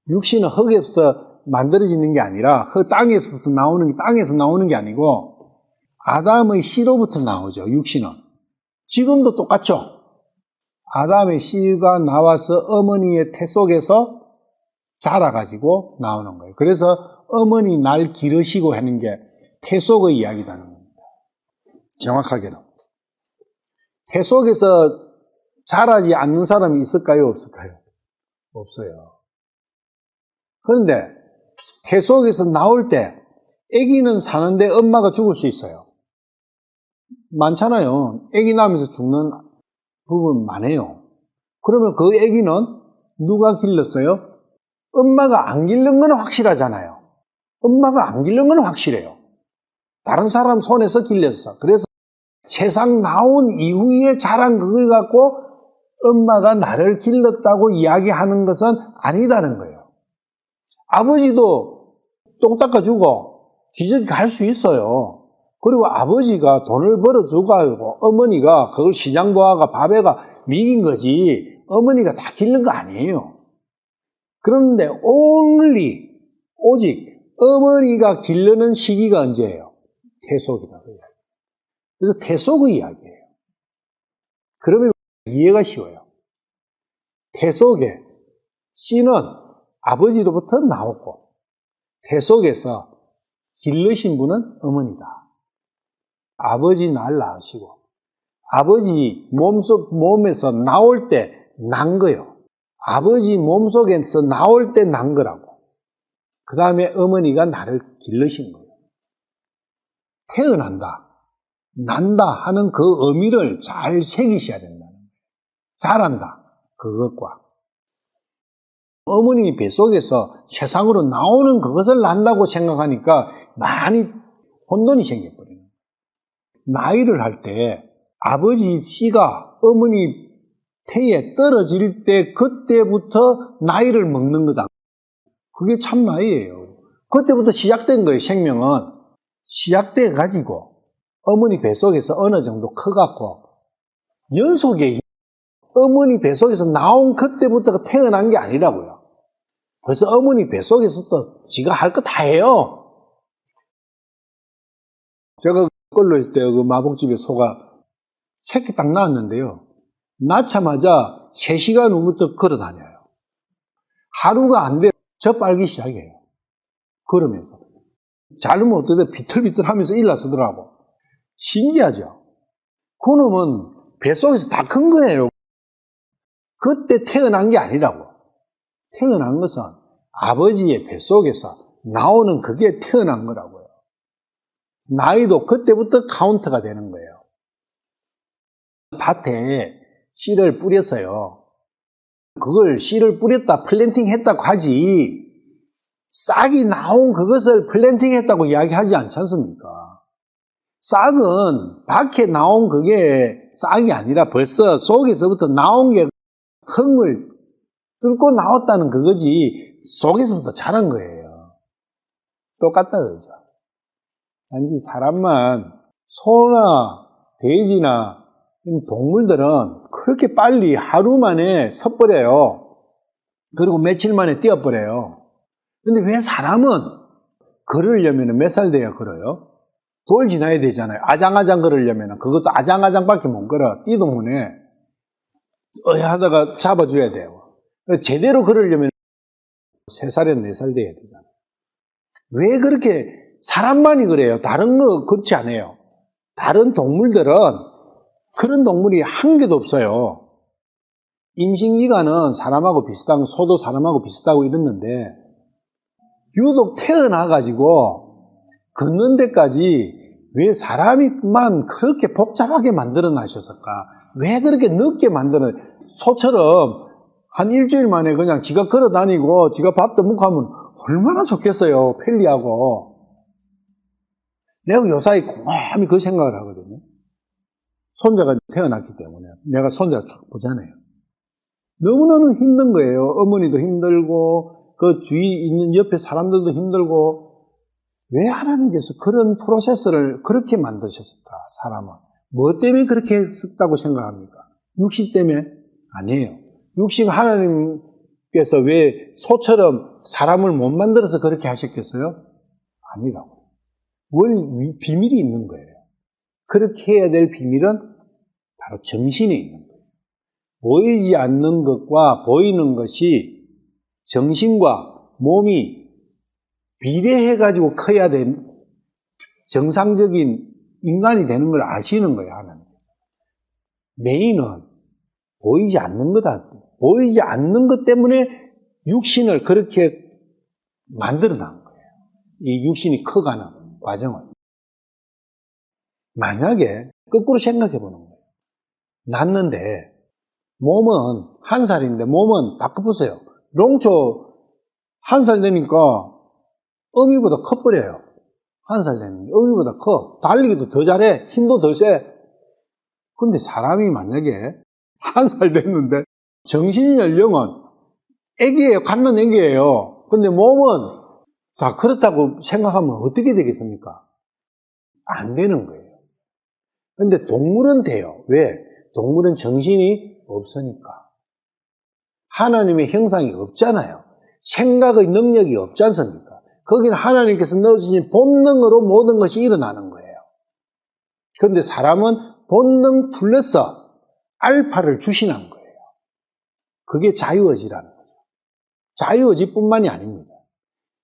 육신은 흙에서 만들어지는 게 아니라 땅에서 나오는 게 아니고 아담의 씨로부터 나오죠. 육신은. 지금도 똑같죠. 아담의 씨가 나와서 어머니의 태 속에서 자라가지고 나오는 거예요. 그래서 어머니 날 기르시고 하는 게 태속의 이야기라는 겁니다. 정확하게는. 태속에서 자라지 않는 사람이 있을까요? 없을까요? 없어요. 그런데 태속에서 나올 때 아기는 사는데 엄마가 죽을 수 있어요. 많잖아요. 아기 낳으면서 죽는 부분 많아요. 그러면 그 아기는 누가 길렀어요? 엄마가 안 기른 건 확실하잖아요. 엄마가 안 기른 건 확실해요. 다른 사람 손에서 길렀어. 그래서 세상 나온 이후에 자란 그걸 갖고 엄마가 나를 길렀다고 이야기하는 것은 아니다는 거예요. 아버지도 똥 닦아주고 기저귀 갈 수 있어요. 그리고 아버지가 돈을 벌어주고 어머니가 그걸 시장 보아가 밥에가 미긴 거지 어머니가 다 기른 거 아니에요. 그런데 오직 어머니가 기르는 시기가 언제예요? 태속이다. 그래서 태속의 이야기예요. 그러면 이해가 쉬워요. 태속에 씨는 아버지로부터 나왔고 태속에서 기르신 분은 어머니다. 아버지 날 낳으시고 아버지 몸에서 나올 때 난 거예요. 아버지 몸속에서 나올 때 난 거라고. 그 다음에 어머니가 나를 기르신 거예요. 태어난다, 난다 하는 그 의미를 잘 새기셔야 된다는 거예요. 자란다, 그것과 어머니 뱃속에서 세상으로 나오는 그것을 난다고 생각하니까 많이 혼돈이 생겨버려요. 나이를 할 때 아버지 씨가 어머니 태에 떨어질 때 그때부터 나이를 먹는 거다. 그게 참 나이예요. 그때부터 시작된 거예요. 생명은 시작돼 가지고 어머니 뱃속에서 어느 정도 커갖고 연속에 어머니 뱃속에서 나온 그때부터가 태어난 게 아니라고요. 그래서 어머니 뱃속에서부터 지가 할 거 다 해요. 제가 걸로 있을 때 그 마복집에 소가 새끼 딱 낳았는데요. 낳자마자 3시간 후부터 걸어 다녀요. 하루가 안 돼 저 빨기 시작해요. 걸으면서. 자르면 어떻게 비틀비틀 하면서 일어서더라고. 신기하죠? 그놈은 뱃속에서 다 큰 거예요. 그때 태어난 게 아니라고. 태어난 것은 아버지의 뱃속에서 나오는 그게 태어난 거라고요. 나이도 그때부터 카운트가 되는 거예요. 밭에 씨를 뿌렸어요. 그걸 씨를 뿌렸다, 플랜팅 했다고 하지, 싹이 나온 그것을 플랜팅 했다고 이야기하지 않지 않습니까? 싹은 밖에 나온 그게 싹이 아니라 벌써 속에서부터 나온 게 흙을 뚫고 나왔다는 그거지, 속에서부터 자란 거예요. 똑같다 그러죠. 단지 사람만 소나 돼지나 동물들은 그렇게 빨리 하루 만에 섰버려요. 그리고 며칠 만에 뛰어버려요. 근데 왜 사람은 걸으려면 몇 살 돼야 걸어요? 돌 지나야 되잖아요. 아장아장 걸으려면 그것도 아장아장밖에 못 걸어. 뛰도 못해. 하다가 잡아줘야 돼요. 제대로 걸으려면 3살에서 4살 돼야 되잖아요. 왜 그렇게 사람만이 그래요? 다른 거 그렇지 않아요. 다른 동물들은 그런 동물이 한 개도 없어요. 임신기간은 사람하고 비슷하고 소도 사람하고 비슷하고 이랬는데 유독 태어나가지고 걷는 데까지 왜 사람이만 그렇게 복잡하게 만들어 놔셨을까? 왜 그렇게 늦게 만들어? 소처럼 한 일주일 만에 그냥 지가 걸어 다니고 지가 밥도 먹고 하면 얼마나 좋겠어요. 편리하고. 내가 요사이 곰곰이 그 생각을 하거든요. 손자가 태어났기 때문에 내가 손자 쭉 보잖아요. 너무너무 힘든 거예요. 어머니도 힘들고 그 주위 있는 옆에 사람들도 힘들고 왜 하나님께서 그런 프로세스를 그렇게 만드셨을까? 사람은 뭐 때문에 그렇게 했다고 생각합니까? 육신 때문에? 아니에요. 육신 하나님께서 왜 소처럼 사람을 못 만들어서 그렇게 하셨겠어요? 아니라고. 비밀이 있는 거예요. 그렇게 해야 될 비밀은 바로 정신에 있는 거예요. 보이지 않는 것과 보이는 것이 정신과 몸이 비례해가지고 커야 된 정상적인 인간이 되는 걸 아시는 거예요, 하나님께서. 메인은 보이지 않는 거다. 보이지 않는 것 때문에 육신을 그렇게 만들어 놓은 거예요. 이 육신이 커가는 과정을. 만약에 거꾸로 생각해 보는 거예요. 낳는데 몸은 1살인데 몸은 바꿔보세요. 롱초 1살 되니까 어미보다 커버려요. 1살 되는데 어미보다 커. 달리기도 더 잘해. 힘도 더 세. 근데 사람이 만약에 1살 됐는데 정신 연령은 애기예요. 갖는 애기예요. 근데 몸은 자 그렇다고 생각하면 어떻게 되겠습니까? 안 되는 거예요. 근데 동물은 돼요. 왜? 동물은 정신이 없으니까. 하나님의 형상이 없잖아요. 생각의 능력이 없지 않습니까? 거기는 하나님께서 넣어주신 본능으로 모든 것이 일어나는 거예요. 그런데 사람은 본능 플러스 알파를 주신한 거예요. 그게 자유의지라는 거죠. 자유의지뿐만이 아닙니다.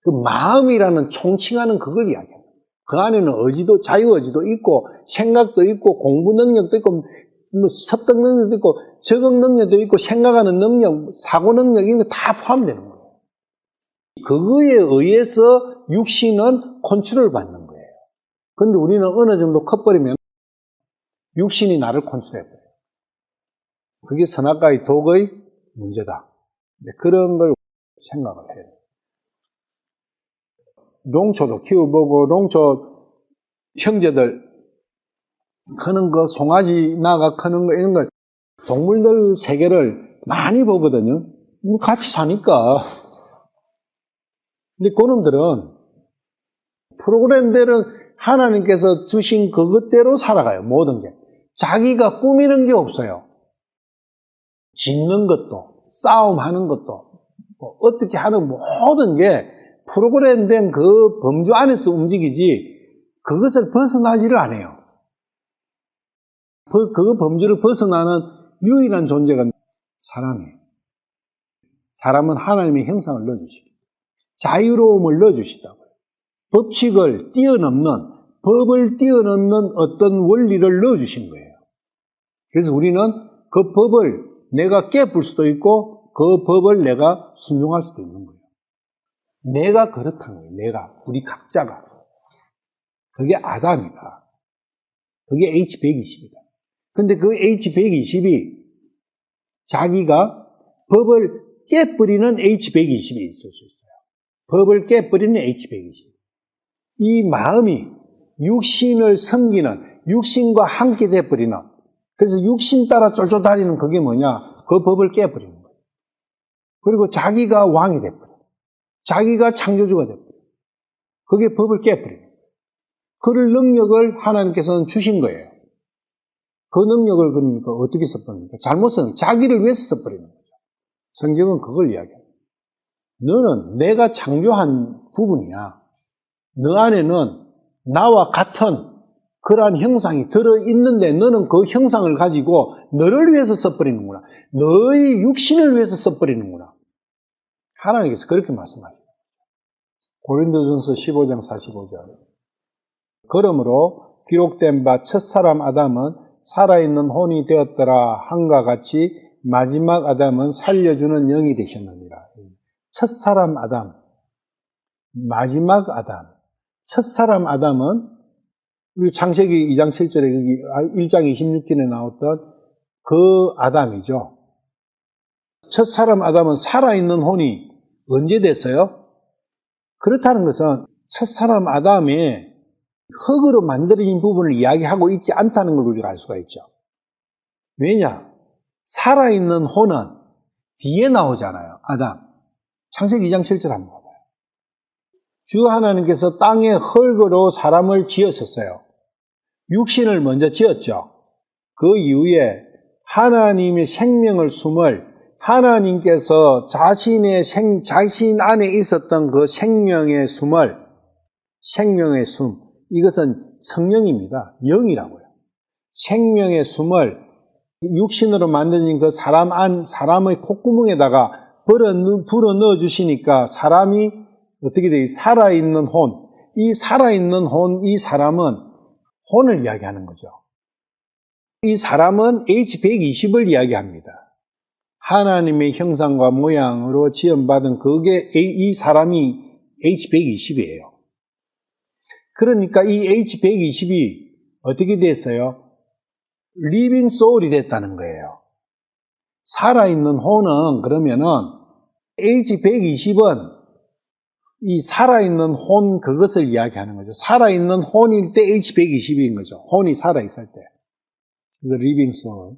그 마음이라는 총칭하는 그걸 이야기합니다. 그 안에는 의지도, 자유의지도 있고, 생각도 있고, 공부 능력도 있고, 뭐 습득 능력도 있고, 적응 능력도 있고, 생각하는 능력, 사고 능력, 이런 거 다 포함되는 거예요. 그거에 의해서 육신은 컨트롤 받는 거예요. 근데 우리는 어느 정도 커버리면 육신이 나를 컨트롤해버려요. 그게 선악과의 독의 문제다. 그런 걸 생각을 해요. 롱초도 키워보고, 롱초 형제들 크는 거, 송아지 나가 크는 거, 이런 걸, 동물들 세계를 많이 보거든요. 같이 사니까. 근데 그놈들은 프로그램대로 하나님께서 주신 그것대로 살아가요, 모든 게. 자기가 꾸미는 게 없어요. 짓는 것도, 싸움하는 것도, 뭐 어떻게 하는 모든 게 프로그램된 그 범주 안에서 움직이지, 그것을 벗어나지를 않아요. 그 범주를 벗어나는 유일한 존재가 사람이에요. 사람은 하나님의 형상을 넣어주시고, 자유로움을 넣어주시다고요. 법칙을 뛰어넘는, 법을 뛰어넘는 어떤 원리를 넣어주신 거예요. 그래서 우리는 그 법을 내가 깨볼 수도 있고, 그 법을 내가 순종할 수도 있는 거예요. 내가 그렇다는 거예요. 내가, 우리 각자가. 그게 아담이다. 그게 H120이다. 근데 그 H120이 자기가 법을 깨버리는 H120이 있을 수 있어요. 법을 깨버리는 H120. 이 마음이 육신을 섬기는, 육신과 함께 돼버리는, 그래서 육신 따라 쫄쫄 다니는 그게 뭐냐? 그 법을 깨버리는 거예요. 그리고 자기가 왕이 돼버려요. 자기가 창조주가 돼버려요. 그게 법을 깨버려요. 그럴 능력을 하나님께서는 주신 거예요. 그 능력을 그러니까 어떻게 써버립니까? 잘못 쓰는, 자기를 위해서 써버리는 거죠. 성경은 그걸 이야기해요. 너는 내가 창조한 부분이야. 너 안에는 나와 같은 그러한 형상이 들어있는데 너는 그 형상을 가지고 너를 위해서 써버리는구나. 너의 육신을 위해서 써버리는구나. 하나님께서 그렇게 말씀하셔요. 고린도전서 15장 45절. 그러므로 기록된 바 첫사람 아담은 살아있는 혼이 되었더라 한과 같이 마지막 아담은 살려주는 영이 되셨느니라. 첫사람 아담, 마지막 아담. 첫사람 아담은 우리 창세기 2장 7절에 여기 1장 26절에 나왔던 그 아담이죠. 첫사람 아담은 살아있는 혼이 언제 됐어요? 그렇다는 것은 첫사람 아담의 흙으로 만들어진 부분을 이야기하고 있지 않다는 걸 우리가 알 수가 있죠. 왜냐? 살아있는 혼은 뒤에 나오잖아요. 아담. 창세기 2장 7절 한번 봐봐요. 주 하나님께서 땅에 흙으로 사람을 지으셨어요. 육신을 먼저 지었죠. 그 이후에 하나님의 생명을 숨을 하나님께서 자신 안에 있었던 그 생명의 숨을, 생명의 숨, 이것은 성령입니다. 영이라고요. 생명의 숨을 육신으로 만들어진 그 사람의 콧구멍에다가 불어 넣어 주시니까 사람이 어떻게 돼요? 살아있는 혼. 이 살아있는 혼, 이 사람은 혼을 이야기하는 거죠. 이 사람은 H120을 이야기합니다. 하나님의 형상과 모양으로 지음받은 그게 이 사람이 H120이에요. 그러니까 이 H120이 어떻게 됐어요? 리빙 소울이 됐다는 거예요. 살아있는 혼은 그러면은 H120은 이 살아있는 혼 그것을 이야기하는 거죠. 살아있는 혼일 때 H120인 거죠. 혼이 살아있을 때. 그래서 리빙 소울.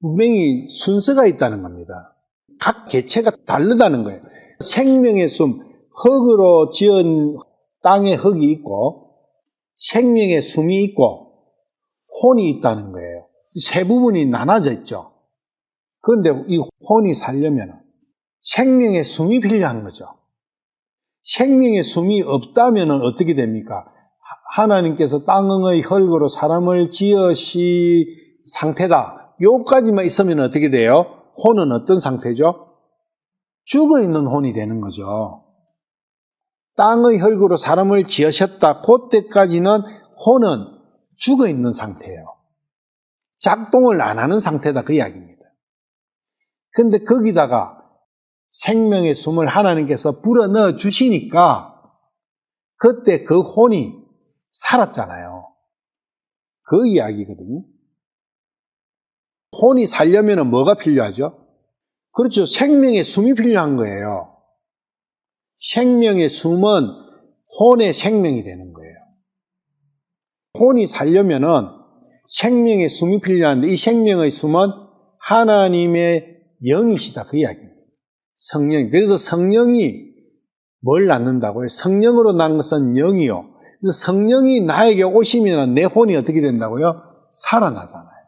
분명히 순서가 있다는 겁니다. 각 개체가 다르다는 거예요. 생명의 숨, 흙으로 지은 땅에 흙이 있고 생명의 숨이 있고 혼이 있다는 거예요. 세 부분이 나눠져 있죠. 그런데 이 혼이 살려면 생명의 숨이 필요한 거죠. 생명의 숨이 없다면 어떻게 됩니까? 하나님께서 땅의 흙으로 사람을 지으신 상태다. 요까지만 있으면 어떻게 돼요? 혼은 어떤 상태죠? 죽어있는 혼이 되는 거죠. 땅의 흙으로 사람을 지으셨다. 그때까지는 혼은 죽어있는 상태예요. 작동을 안 하는 상태다. 그 이야기입니다. 근데 거기다가 생명의 숨을 하나님께서 불어넣어 주시니까 그때 그 혼이 살았잖아요. 그 이야기거든요. 혼이 살려면 뭐가 필요하죠? 그렇죠. 생명의 숨이 필요한 거예요. 생명의 숨은 혼의 생명이 되는 거예요. 혼이 살려면은 생명의 숨이 필요한데 이 생명의 숨은 하나님의 영이시다. 그 이야기입니다. 성령. 그래서 성령이 뭘 낳는다고요? 성령으로 난 것은 영이요. 그래서 성령이 나에게 오시면 내 혼이 어떻게 된다고요? 살아나잖아요.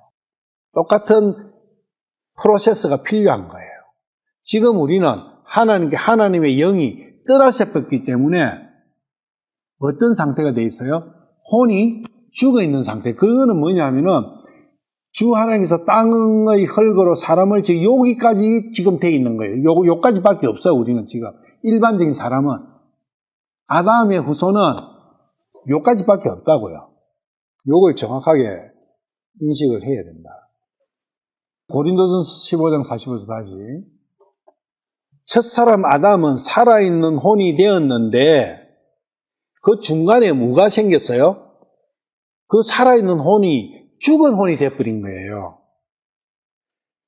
똑같은 프로세스가 필요한 거예요. 지금 우리는 하나님의 영이 떠나셨기 때문에 어떤 상태가 돼 있어요? 혼이 죽어 있는 상태. 그거는 뭐냐면은 주 하나님께서 땅의 흙으로 사람을 지금 여기까지 지금 돼 있는 거예요. 요까지밖에 없어요. 우리는 지금 일반적인 사람은 아담의 후손은 요까지밖에 없다고요. 요걸 정확하게 인식을 해야 된다. 고린도전서 15장 45절 다시. 첫사람 아담은 살아있는 혼이 되었는데 그 중간에 뭐가 생겼어요? 그 살아있는 혼이 죽은 혼이 되어버린 거예요.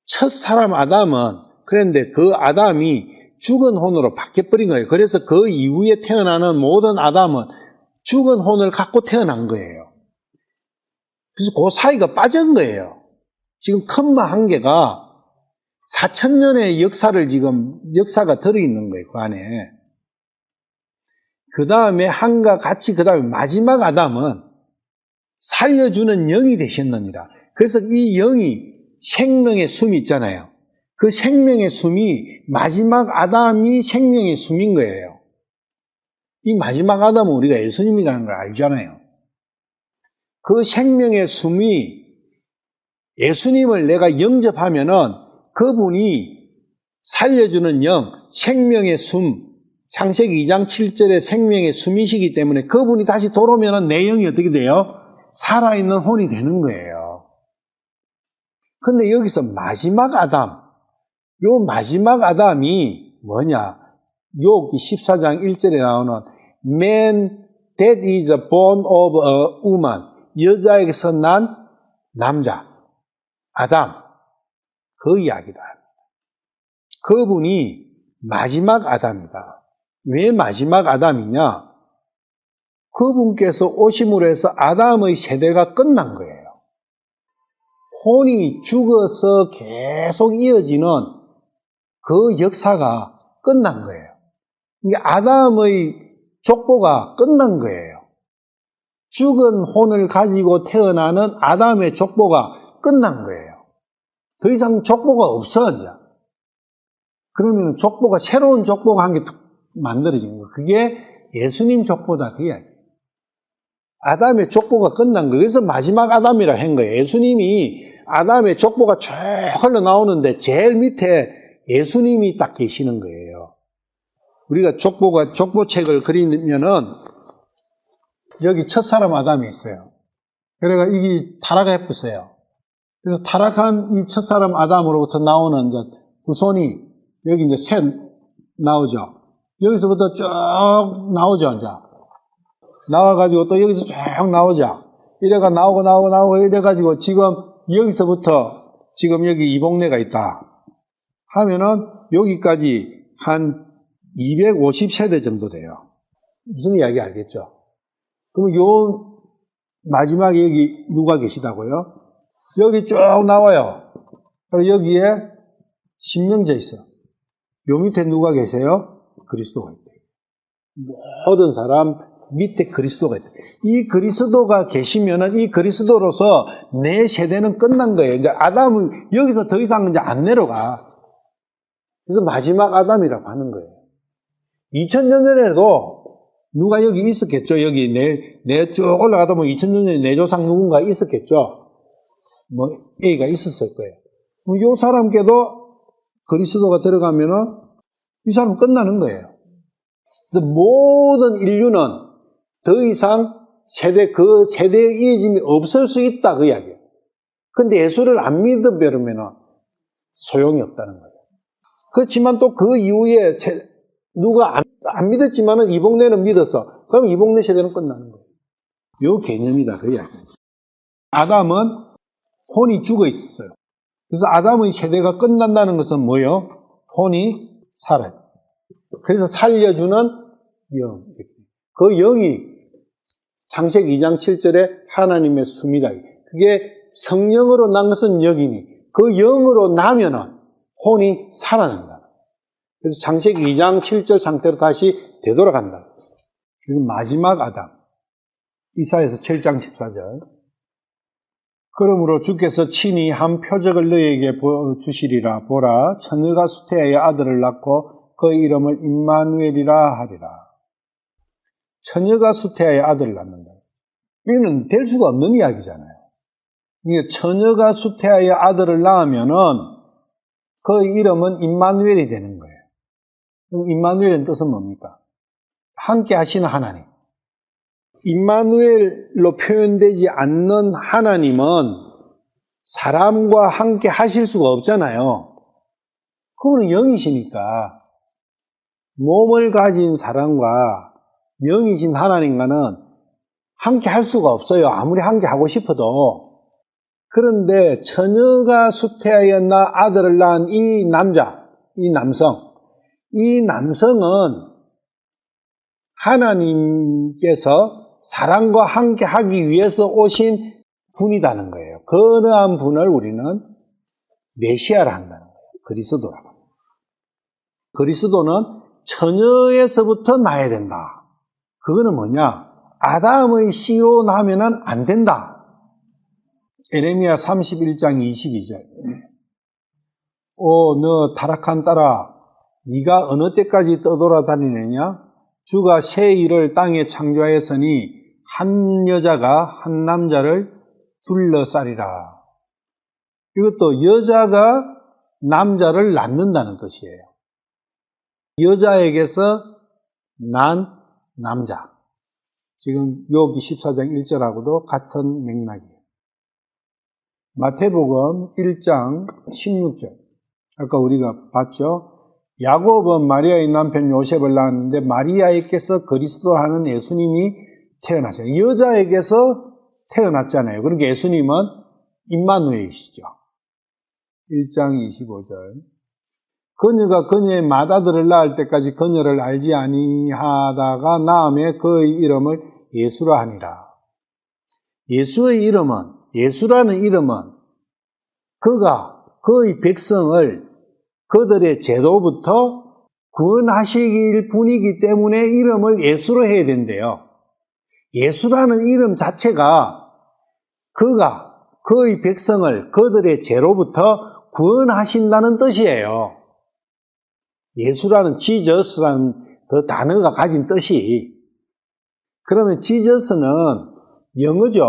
첫사람 아담은 그런데 그 아담이 죽은 혼으로 바뀌어버린 거예요. 그래서 그 이후에 태어나는 모든 아담은 죽은 혼을 갖고 태어난 거예요. 그래서 그 사이가 빠진 거예요. 지금 컴마 한 개가 4,000년의 역사가 들어있는 거예요, 그 안에. 그 다음에 한과 같이, 그 다음에 마지막 아담은 살려주는 영이 되셨느니라. 그래서 이 영이 생명의 숨이 있잖아요. 그 생명의 숨이 마지막 아담이 생명의 숨인 거예요. 이 마지막 아담은 우리가 예수님이라는 걸 알잖아요. 그 생명의 숨이 예수님을 내가 영접하면은 그분이 살려주는 영, 생명의 숨, 창세기 2장 7절의 생명의 숨이시기 때문에 그분이 다시 돌아오면은 내 영이 어떻게 돼요? 살아있는 혼이 되는 거예요. 근데 여기서 마지막 아담, 요 마지막 아담이 뭐냐? 요기 14장 1절에 나오는 Man that is born of a woman, 여자에게서 난 남자, 아담, 그 이야기다. 그분이 마지막 아담이다. 왜 마지막 아담이냐? 그분께서 오심으로 해서 아담의 세대가 끝난 거예요. 혼이 죽어서 계속 이어지는 그 역사가 끝난 거예요. 이게 아담의 족보가 끝난 거예요. 죽은 혼을 가지고 태어나는 아담의 족보가 끝난 거예요. 더 이상 족보가 없어, 이제. 그러면 족보가, 새로운 족보가 한 개 만들어진 거예요. 그게 예수님 족보다, 그 이야기. 아담의 족보가 끝난 거예요. 그래서 마지막 아담이라 한 거예요. 예수님이 아담의 족보가 쭉 흘러나오는데 제일 밑에 예수님이 딱 계시는 거예요. 우리가 족보책을 그리면은 여기 첫사람 아담이 있어요. 그래가 이게 타락했어요. 그래서 타락한 이 첫사람 아담으로부터 나오는 이제 후손이 여기 이제 셋 나오죠. 여기서부터 쭉 나오죠, 이제. 나와가지고 또 여기서 쭉 나오죠. 이래가 나오고 이래가지고 지금 여기서부터 지금 여기 이복내가 있다 하면은 여기까지 한 250세대 정도 돼요. 무슨 이야기 알겠죠? 그럼 요 마지막에 여기 누가 계시다고요? 여기 쭉 나와요. 그리고 여기에 신명제 있어. 요 밑에 누가 계세요? 그리스도가 있대요. 모든 사람 밑에 그리스도가 있대요. 이 그리스도가 계시면은 이 그리스도로서 내 세대는 끝난 거예요. 이제 아담은 여기서 더 이상 이제 안 내려가. 그래서 마지막 아담이라고 하는 거예요. 2000년 전에도 누가 여기 있었겠죠? 여기 내 쭉 올라가다 보면 2000년 전에 내 조상 누군가 있었겠죠? 뭐 A가 있었을 거예요. 이 사람께도 그리스도가 들어가면은 이 사람은 끝나는 거예요. 그래서 모든 인류는 더 이상 그 세대의 이어짐이 없을 수 있다 그 이야기예요. 근데 예수를 안 믿어버리면은 소용이 없다는 거예요. 그렇지만 또 그 이후에 누가 안 믿었지만은 이복내는 믿어서 그럼 이복내 세대는 끝나는 거예요. 요 개념이다 그 이야기예요. 아담은 혼이 죽어 있었어요. 그래서 아담의 세대가 끝난다는 것은 뭐예요? 혼이 살아요. 그래서 살려주는 영. 그 영이 창세기 2장 7절에 하나님의 숨이다. 그게 성령으로 난 것은 영이니 그 영으로 나면은 혼이 살아난다. 그래서 창세기 2장 7절 상태로 다시 되돌아간다. 그래서 마지막 아담. 이사야서 7장 14절. 그러므로 주께서 친히 한 표적을 너희에게 주시리라. 보라, 처녀가 수태하여 아들을 낳고 그 이름을 임마누엘이라 하리라. 처녀가 수태하여 아들을 낳는다. 이거는 될 수가 없는 이야기잖아요. 이게 처녀가 수태하여 아들을 낳으면은 그 이름은 임마누엘이 되는 거예요. 그럼 임마누엘은 뜻은 뭡니까? 함께 하시는 하나님. 임마누엘로 표현되지 않는 하나님은 사람과 함께 하실 수가 없잖아요. 그분은 영이시니까 몸을 가진 사람과 영이신 하나님과는 함께 할 수가 없어요. 아무리 함께 하고 싶어도. 그런데 처녀가 수태하여 아들을 낳은 이 남성은 하나님께서 사람과 함께 하기 위해서 오신 분이라는 거예요. 그러한 분을 우리는 메시아라 한다는 거예요. 그리스도라고. 그리스도는 처녀에서부터 나야 된다. 그거는 뭐냐? 아담의 씨로 나면은 안 된다. 에레미야 31장 22절. 너 타락한 딸아, 네가 어느 때까지 떠돌아다니느냐? 주가 새 일을 땅에 창조하였으니 한 여자가 한 남자를 둘러싸리라. 이것도 여자가 남자를 낳는다는 뜻이에요. 여자에게서 난 남자. 지금 욥기 14장 1절하고도 같은 맥락이에요. 마태복음 1장 16절. 아까 우리가 봤죠? 야곱은 마리아의 남편 요셉을 낳았는데 마리아에게서 그리스도라는 예수님이 태어났어요. 여자에게서 태어났잖아요. 그러니까 예수님은 임마누엘이시죠. 1장 25절. 그녀가 그녀의 맏아들을 낳을 때까지 그녀를 알지 아니하다가 낳음에 그의 이름을 예수라 하니라. 예수라는 이름은 그가 그의 백성을 그들의 죄로부터 구원하시길 분이기 때문에 이름을 예수로 해야 된대요. 예수라는 이름 자체가 그가 그의 백성을 그들의 죄로부터 구원하신다는 뜻이에요. 예수라는 지저스라는 그 단어가 가진 뜻이. 그러면 지저스는 영어죠.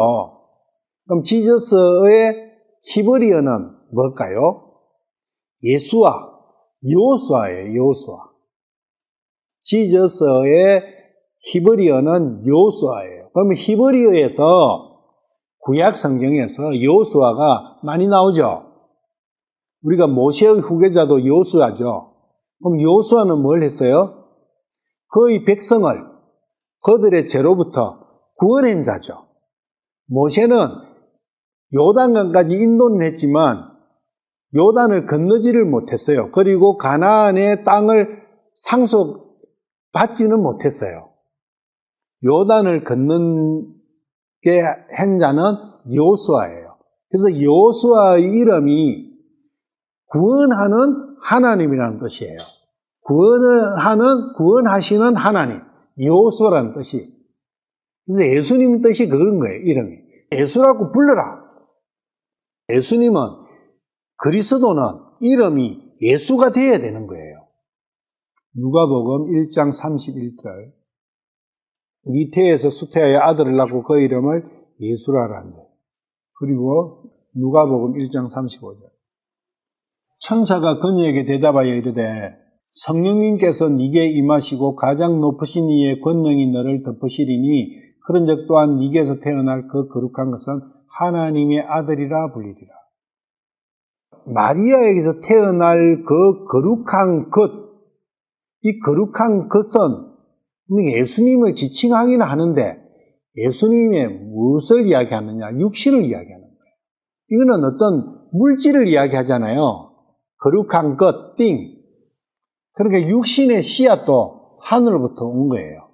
그럼 지저스의 히브리어는 뭘까요? 예수와 여호수아예요. 여호수아. 지저스의 히브리어는 여호수아예요. 그러면 히브리어에서 구약 성경에서 여호수아가 많이 나오죠. 우리가 모세의 후계자도 여호수아죠. 그럼 여호수아는 뭘 했어요? 거의 백성을 그들의 죄로부터 구원한 자죠. 모세는 요단강까지 인도는 했지만 요단을 건너지를 못했어요. 그리고 가나안의 땅을 상속받지는 못했어요. 요단을 건너게 한 자는 여호수아예요. 그래서 여호수아의 이름이 구원하는 하나님이라는 뜻이에요. 구원하시는 하나님, 여호수아라는 뜻이. 그래서 예수님 뜻이 그런 거예요, 이름이. 예수라고 불러라. 예수님은, 그리스도는 이름이 예수가 되어야 되는 거예요. 누가복음 1장 31절. 니태에서 수태하여 아들을 낳고 그 이름을 예수라라 한다. 그리고 누가복음 1장 35절. 천사가 그녀에게 대답하여 이르되 성령님께서 네게 임하시고 가장 높으신 이의 권능이 너를 덮으시리니 그런즉 또한 네게서 태어날 그 거룩한 것은 하나님의 아들이라 불리리라. 마리아에게서 태어날 그 거룩한 것, 이 거룩한 것은 예수님을 지칭하기는 하는데 예수님의 무엇을 이야기하느냐? 육신을 이야기하는 거예요. 이거는 어떤 물질을 이야기하잖아요. 거룩한 것, thing. 그러니까 육신의 씨앗도 하늘로부터 온 거예요.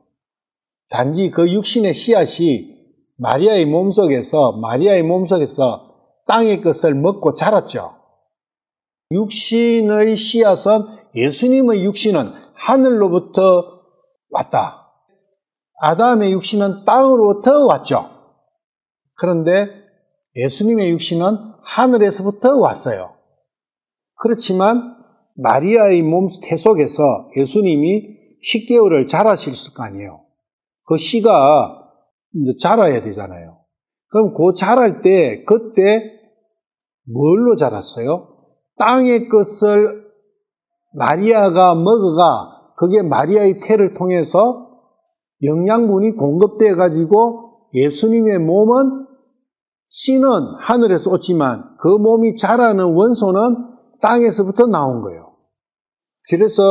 단지 그 육신의 씨앗이 마리아의 몸속에서 땅의 것을 먹고 자랐죠. 육신의 씨앗은 예수님의 육신은 하늘로부터 왔다. 아담의 육신은 땅으로부터 왔죠. 그런데 예수님의 육신은 하늘에서부터 왔어요. 그렇지만 마리아의 몸 태속에서 예수님이 10개월을 자라실 거 아니에요. 그 씨가 이제 자라야 되잖아요. 그럼 그 자랄 때 그때 뭘로 자랐어요? 땅의 것을 마리아가 먹어가 그게 마리아의 태를 통해서 영양분이 공급돼 가지고 예수님의 몸은 씨는 하늘에서 왔지만 그 몸이 자라는 원소는 땅에서부터 나온 거예요. 그래서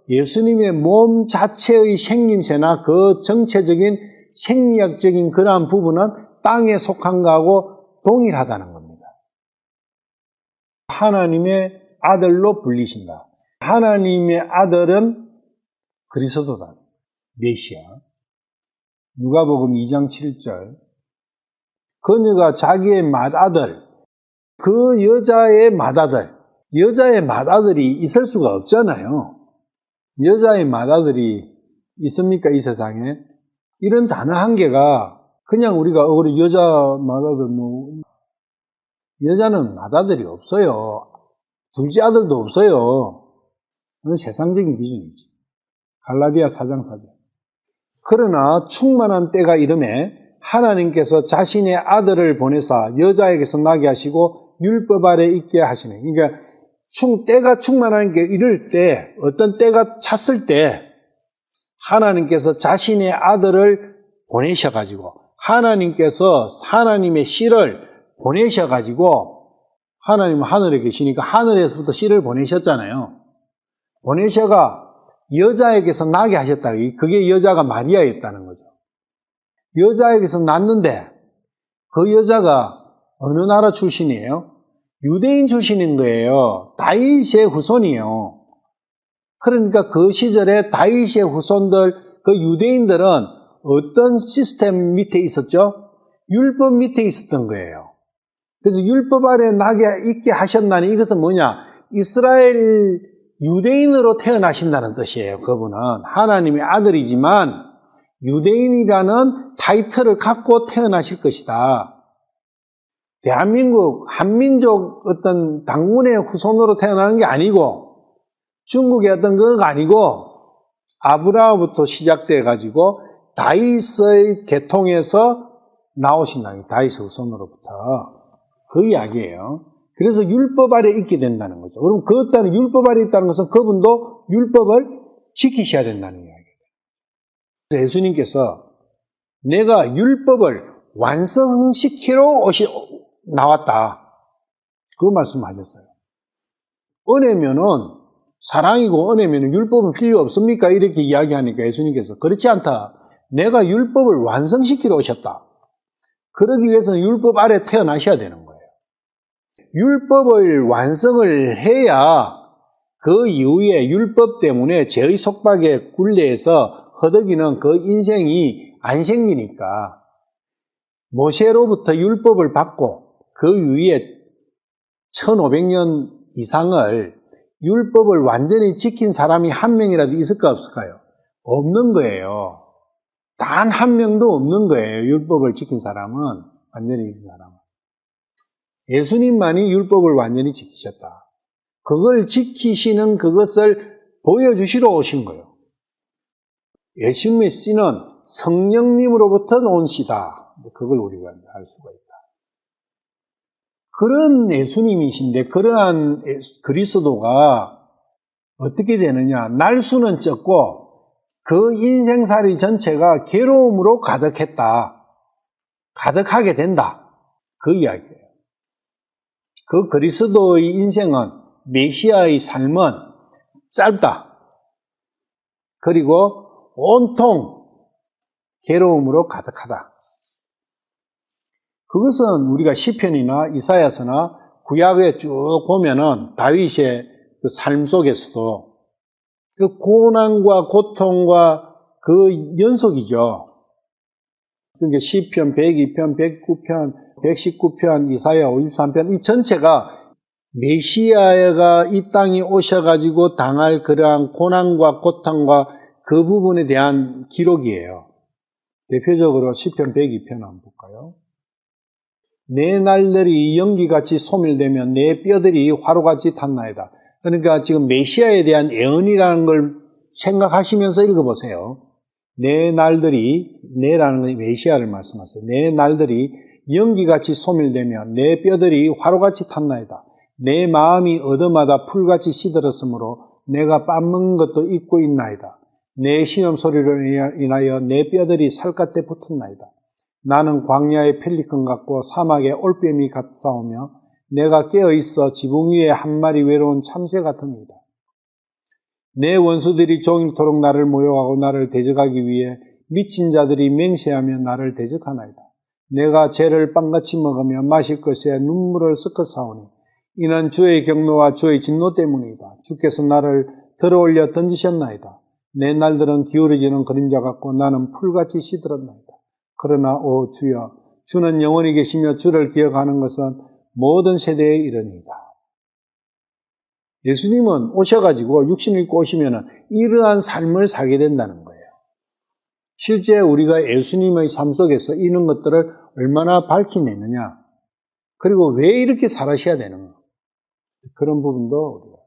예수님의 몸 자체의 생김새나 그 정체적인 생리학적인 그러한 부분은 땅에 속한 거하고 동일하다는 겁니다. 하나님의 아들로 불리신다. 하나님의 아들은 그리스도다. 메시아. 누가복음 2장 7절. 그녀가 자기의 맏아들, 그 여자의 맏아들이 있을 수가 없잖아요. 여자의 맏아들이 있습니까, 이 세상에? 이런 단어 한 개가 그냥 우리가 우리 여자 맏아들 여자는 맏아들이 없어요. 둘째 아들도 없어요. 그건 세상적인 기준이지. 갈라디아 4장 4절. 그러나 충만한 때가 이름에 하나님께서 자신의 아들을 보내사 여자에게서 나게 하시고 율법 아래 있게 하시네. 그러니까 때가 충만한 게 이럴 때, 어떤 때가 찼을 때 하나님께서 자신의 아들을 보내셔가지고 하나님께서 하나님의 씨를 보내셔가지고 하나님은 하늘에 계시니까 하늘에서부터 씨를 보내셨잖아요. 보내셔가 여자에게서 나게 하셨다. 그게 여자가 마리아였다는 거죠. 여자에게서 났는데 그 여자가 어느 나라 출신이에요? 유대인 출신인 거예요. 다윗의 후손이에요. 그러니까 그 시절에 다윗의 후손들, 그 유대인들은 어떤 시스템 밑에 있었죠? 율법 밑에 있었던 거예요. 그래서 율법 아래 나게 있게 하셨나니 이것은 뭐냐? 이스라엘 유대인으로 태어나신다는 뜻이에요. 그분은 하나님의 아들이지만 유대인이라는 타이틀을 갖고 태어나실 것이다. 대한민국 한민족 어떤 당군의 후손으로 태어나는 게 아니고 중국의 어떤 거가 아니고 아브라함부터 시작돼 가지고 다윗의 계통에서 나오신다. 다윗의 후손으로부터 그 이야기예요. 그래서 율법 아래 있게 된다는 거죠. 그럼 그것과는 율법 아래 있다는 것은 그분도 율법을 지키셔야 된다는 이야기예요. 그래서 예수님께서 내가 율법을 완성시키러 나왔다. 그 말씀하셨어요. 은혜면은 사랑이고 은혜면은 율법은 필요 없습니까? 이렇게 이야기하니까 예수님께서 그렇지 않다. 내가 율법을 완성시키러 오셨다. 그러기 위해서는 율법 아래 태어나셔야 되는 거예요. 율법을 완성을 해야 그 이후에 율법 때문에 죄의 속박에 굴레해서 허덕이는 그 인생이 안 생기니까 모세로부터 율법을 받고 그 위에 1500년 이상을 율법을 완전히 지킨 사람이 한 명이라도 있을까 없을까요? 없는 거예요. 단 한 명도 없는 거예요. 율법을 지킨 사람은, 완전히 지킨 사람은. 예수님만이 율법을 완전히 지키셨다. 그걸 지키시는 그것을 보여주시러 오신 거예요. 예수님의 씨는 성령님으로부터 온 씨다. 그걸 우리가 알 수가 있다. 그런 예수님이신데 그러한 그리스도가 어떻게 되느냐. 날수는 적고 그 인생살이 전체가 괴로움으로 가득했다. 가득하게 된다. 그 이야기예요. 그 그리스도의 인생은 메시아의 삶은 짧다. 그리고 온통 괴로움으로 가득하다. 그것은 우리가 시편이나 이사야서나 구약에 쭉 보면은 다윗의 그 삶 속에서도 그 고난과 고통과 그 연속이죠. 그러니까 시편 102편, 109편, 119편, 이사야 53편 이 전체가 메시아가 이 땅에 오셔가지고 당할 그러한 고난과 고통과 그 부분에 대한 기록이에요. 대표적으로 시편 102편 한번 볼까요? 내 날들이 연기같이 소멸되면 내 뼈들이 화로같이 탔나이다. 그러니까 지금 메시아에 대한 예언이라는 걸 생각하시면서 읽어보세요. 내 날들이, 내라는 건 메시아를 말씀하세요. 내 날들이 연기같이 소멸되면 내 뼈들이 화로같이 탔나이다. 내 마음이 어둠마다 풀같이 시들었으므로 내가 밥 먹는 것도 잊고 있나이다. 내 시험 소리로 인하여 내 뼈들이 살갗에 붙었나이다. 나는 광야의 펠리컨 같고 사막의 올빼미 같사오며 내가 깨어있어 지붕 위에 한 마리 외로운 참새 같으니이다. 내 원수들이 종일토록 나를 모욕하고 나를 대적하기 위해 미친 자들이 맹세하며 나를 대적하나이다. 내가 죄를 빵같이 먹으며 마실 것에 눈물을 섞어 싸우니 이는 주의 경노와 주의 진노 때문이다. 주께서 나를 들어올려 던지셨나이다. 내 날들은 기울어지는 그림자 같고 나는 풀같이 시들었나이다. 그러나 오 주여, 주는 영원히 계시며 주를 기억하는 것은 모든 세대에 이르니이다. 예수님은 오셔가지고 육신을 입고 오시면 이러한 삶을 살게 된다는 거예요. 실제 우리가 예수님의 삶 속에서 이런 것들을 얼마나 밝혀내느냐, 그리고 왜 이렇게 살아셔야 되는가, 그런 부분도 우리가.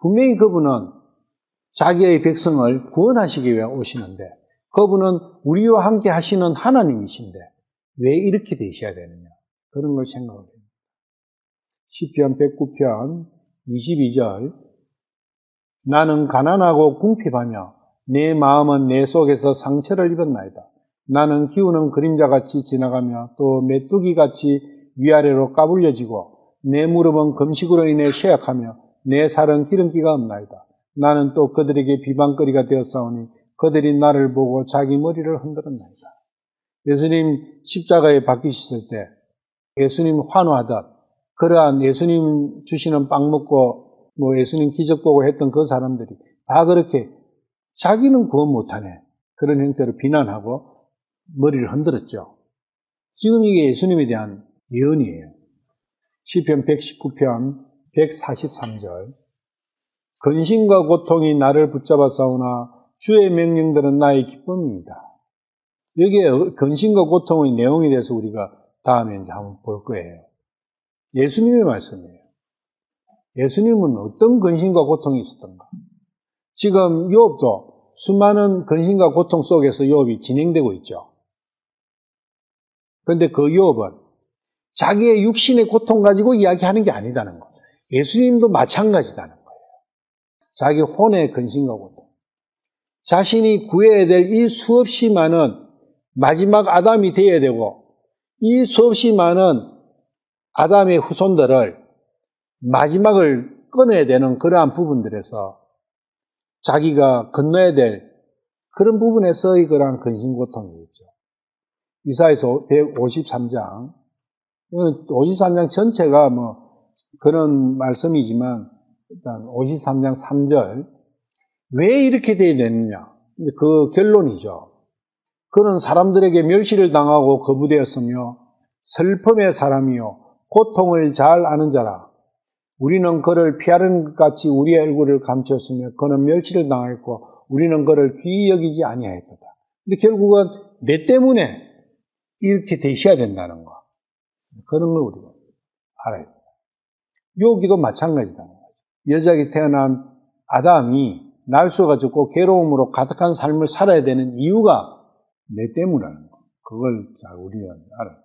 분명히 그분은 자기의 백성을 구원하시기 위해 오시는데 그분은 우리와 함께 하시는 하나님이신데 왜 이렇게 되셔야 되느냐, 그런 걸 생각을 해요. 시편 109편 22절 나는 가난하고 궁핍하며 내 마음은 내 속에서 상처를 입었나이다. 나는 기우는 그림자같이 지나가며 또 메뚜기같이 위아래로 까불려지고 내 무릎은 금식으로 인해 쇠약하며 내 살은 기름기가 없나이다. 나는 또 그들에게 비방거리가 되었사오니 그들이 나를 보고 자기 머리를 흔들었나이다. 예수님 십자가에 박히셨을 때 예수님 환호하듯 그러한 예수님 주시는 빵 먹고 예수님 기적 보고 했던 그 사람들이 다 그렇게 자기는 구원 못하네, 그런 형태로 비난하고 머리를 흔들었죠. 지금 이게 예수님에 대한 예언이에요. 시편 119편 143절 근심과 고통이 나를 붙잡아 싸우나 주의 명령들은 나의 기쁨입니다. 여기에 근심과 고통의 내용에 대해서 우리가 다음에 이제 한번 볼 거예요. 예수님의 말씀이에요. 예수님은 어떤 근심과 고통이 있었던가? 지금 욥도 수많은 근심과 고통 속에서 욥이 진행되고 있죠. 그런데 그 욥은 자기의 육신의 고통 가지고 이야기하는 게 아니다는 거예요. 예수님도 마찬가지다는 거예요. 자기 혼의 근심과 고통. 자신이 구해야 될 이 수없이 많은 마지막 아담이 되어야 되고 이 수없이 많은 아담의 후손들을 마지막을 끊어야 되는 그러한 부분들에서 자기가 건너야 될 그런 부분에서의 그러한 근심고통이겠죠. 이사야서 153장, 53장 전체가 그런 말씀이지만 일단 53장 3절 왜 이렇게 되어야 되느냐? 그 결론이죠. 그는 사람들에게 멸시를 당하고 거부되었으며 슬픔의 사람이요 고통을 잘 아는 자라. 우리는 그를 피하는 것 같이 우리의 얼굴을 감추었으며 그는 멸시를 당하였고 우리는 그를 귀히 여기지 아니하였도다. 근데 결국은 내 때문에 이렇게 되셔야 된다는 거. 그런 걸 우리가 알아야 돼요. 여기도 마찬가지다는 거죠. 여자에게 태어난 아담이 날수가 적고 괴로움으로 가득한 삶을 살아야 되는 이유가 내 때문이라는 거. 그걸 잘 우리가 알아요.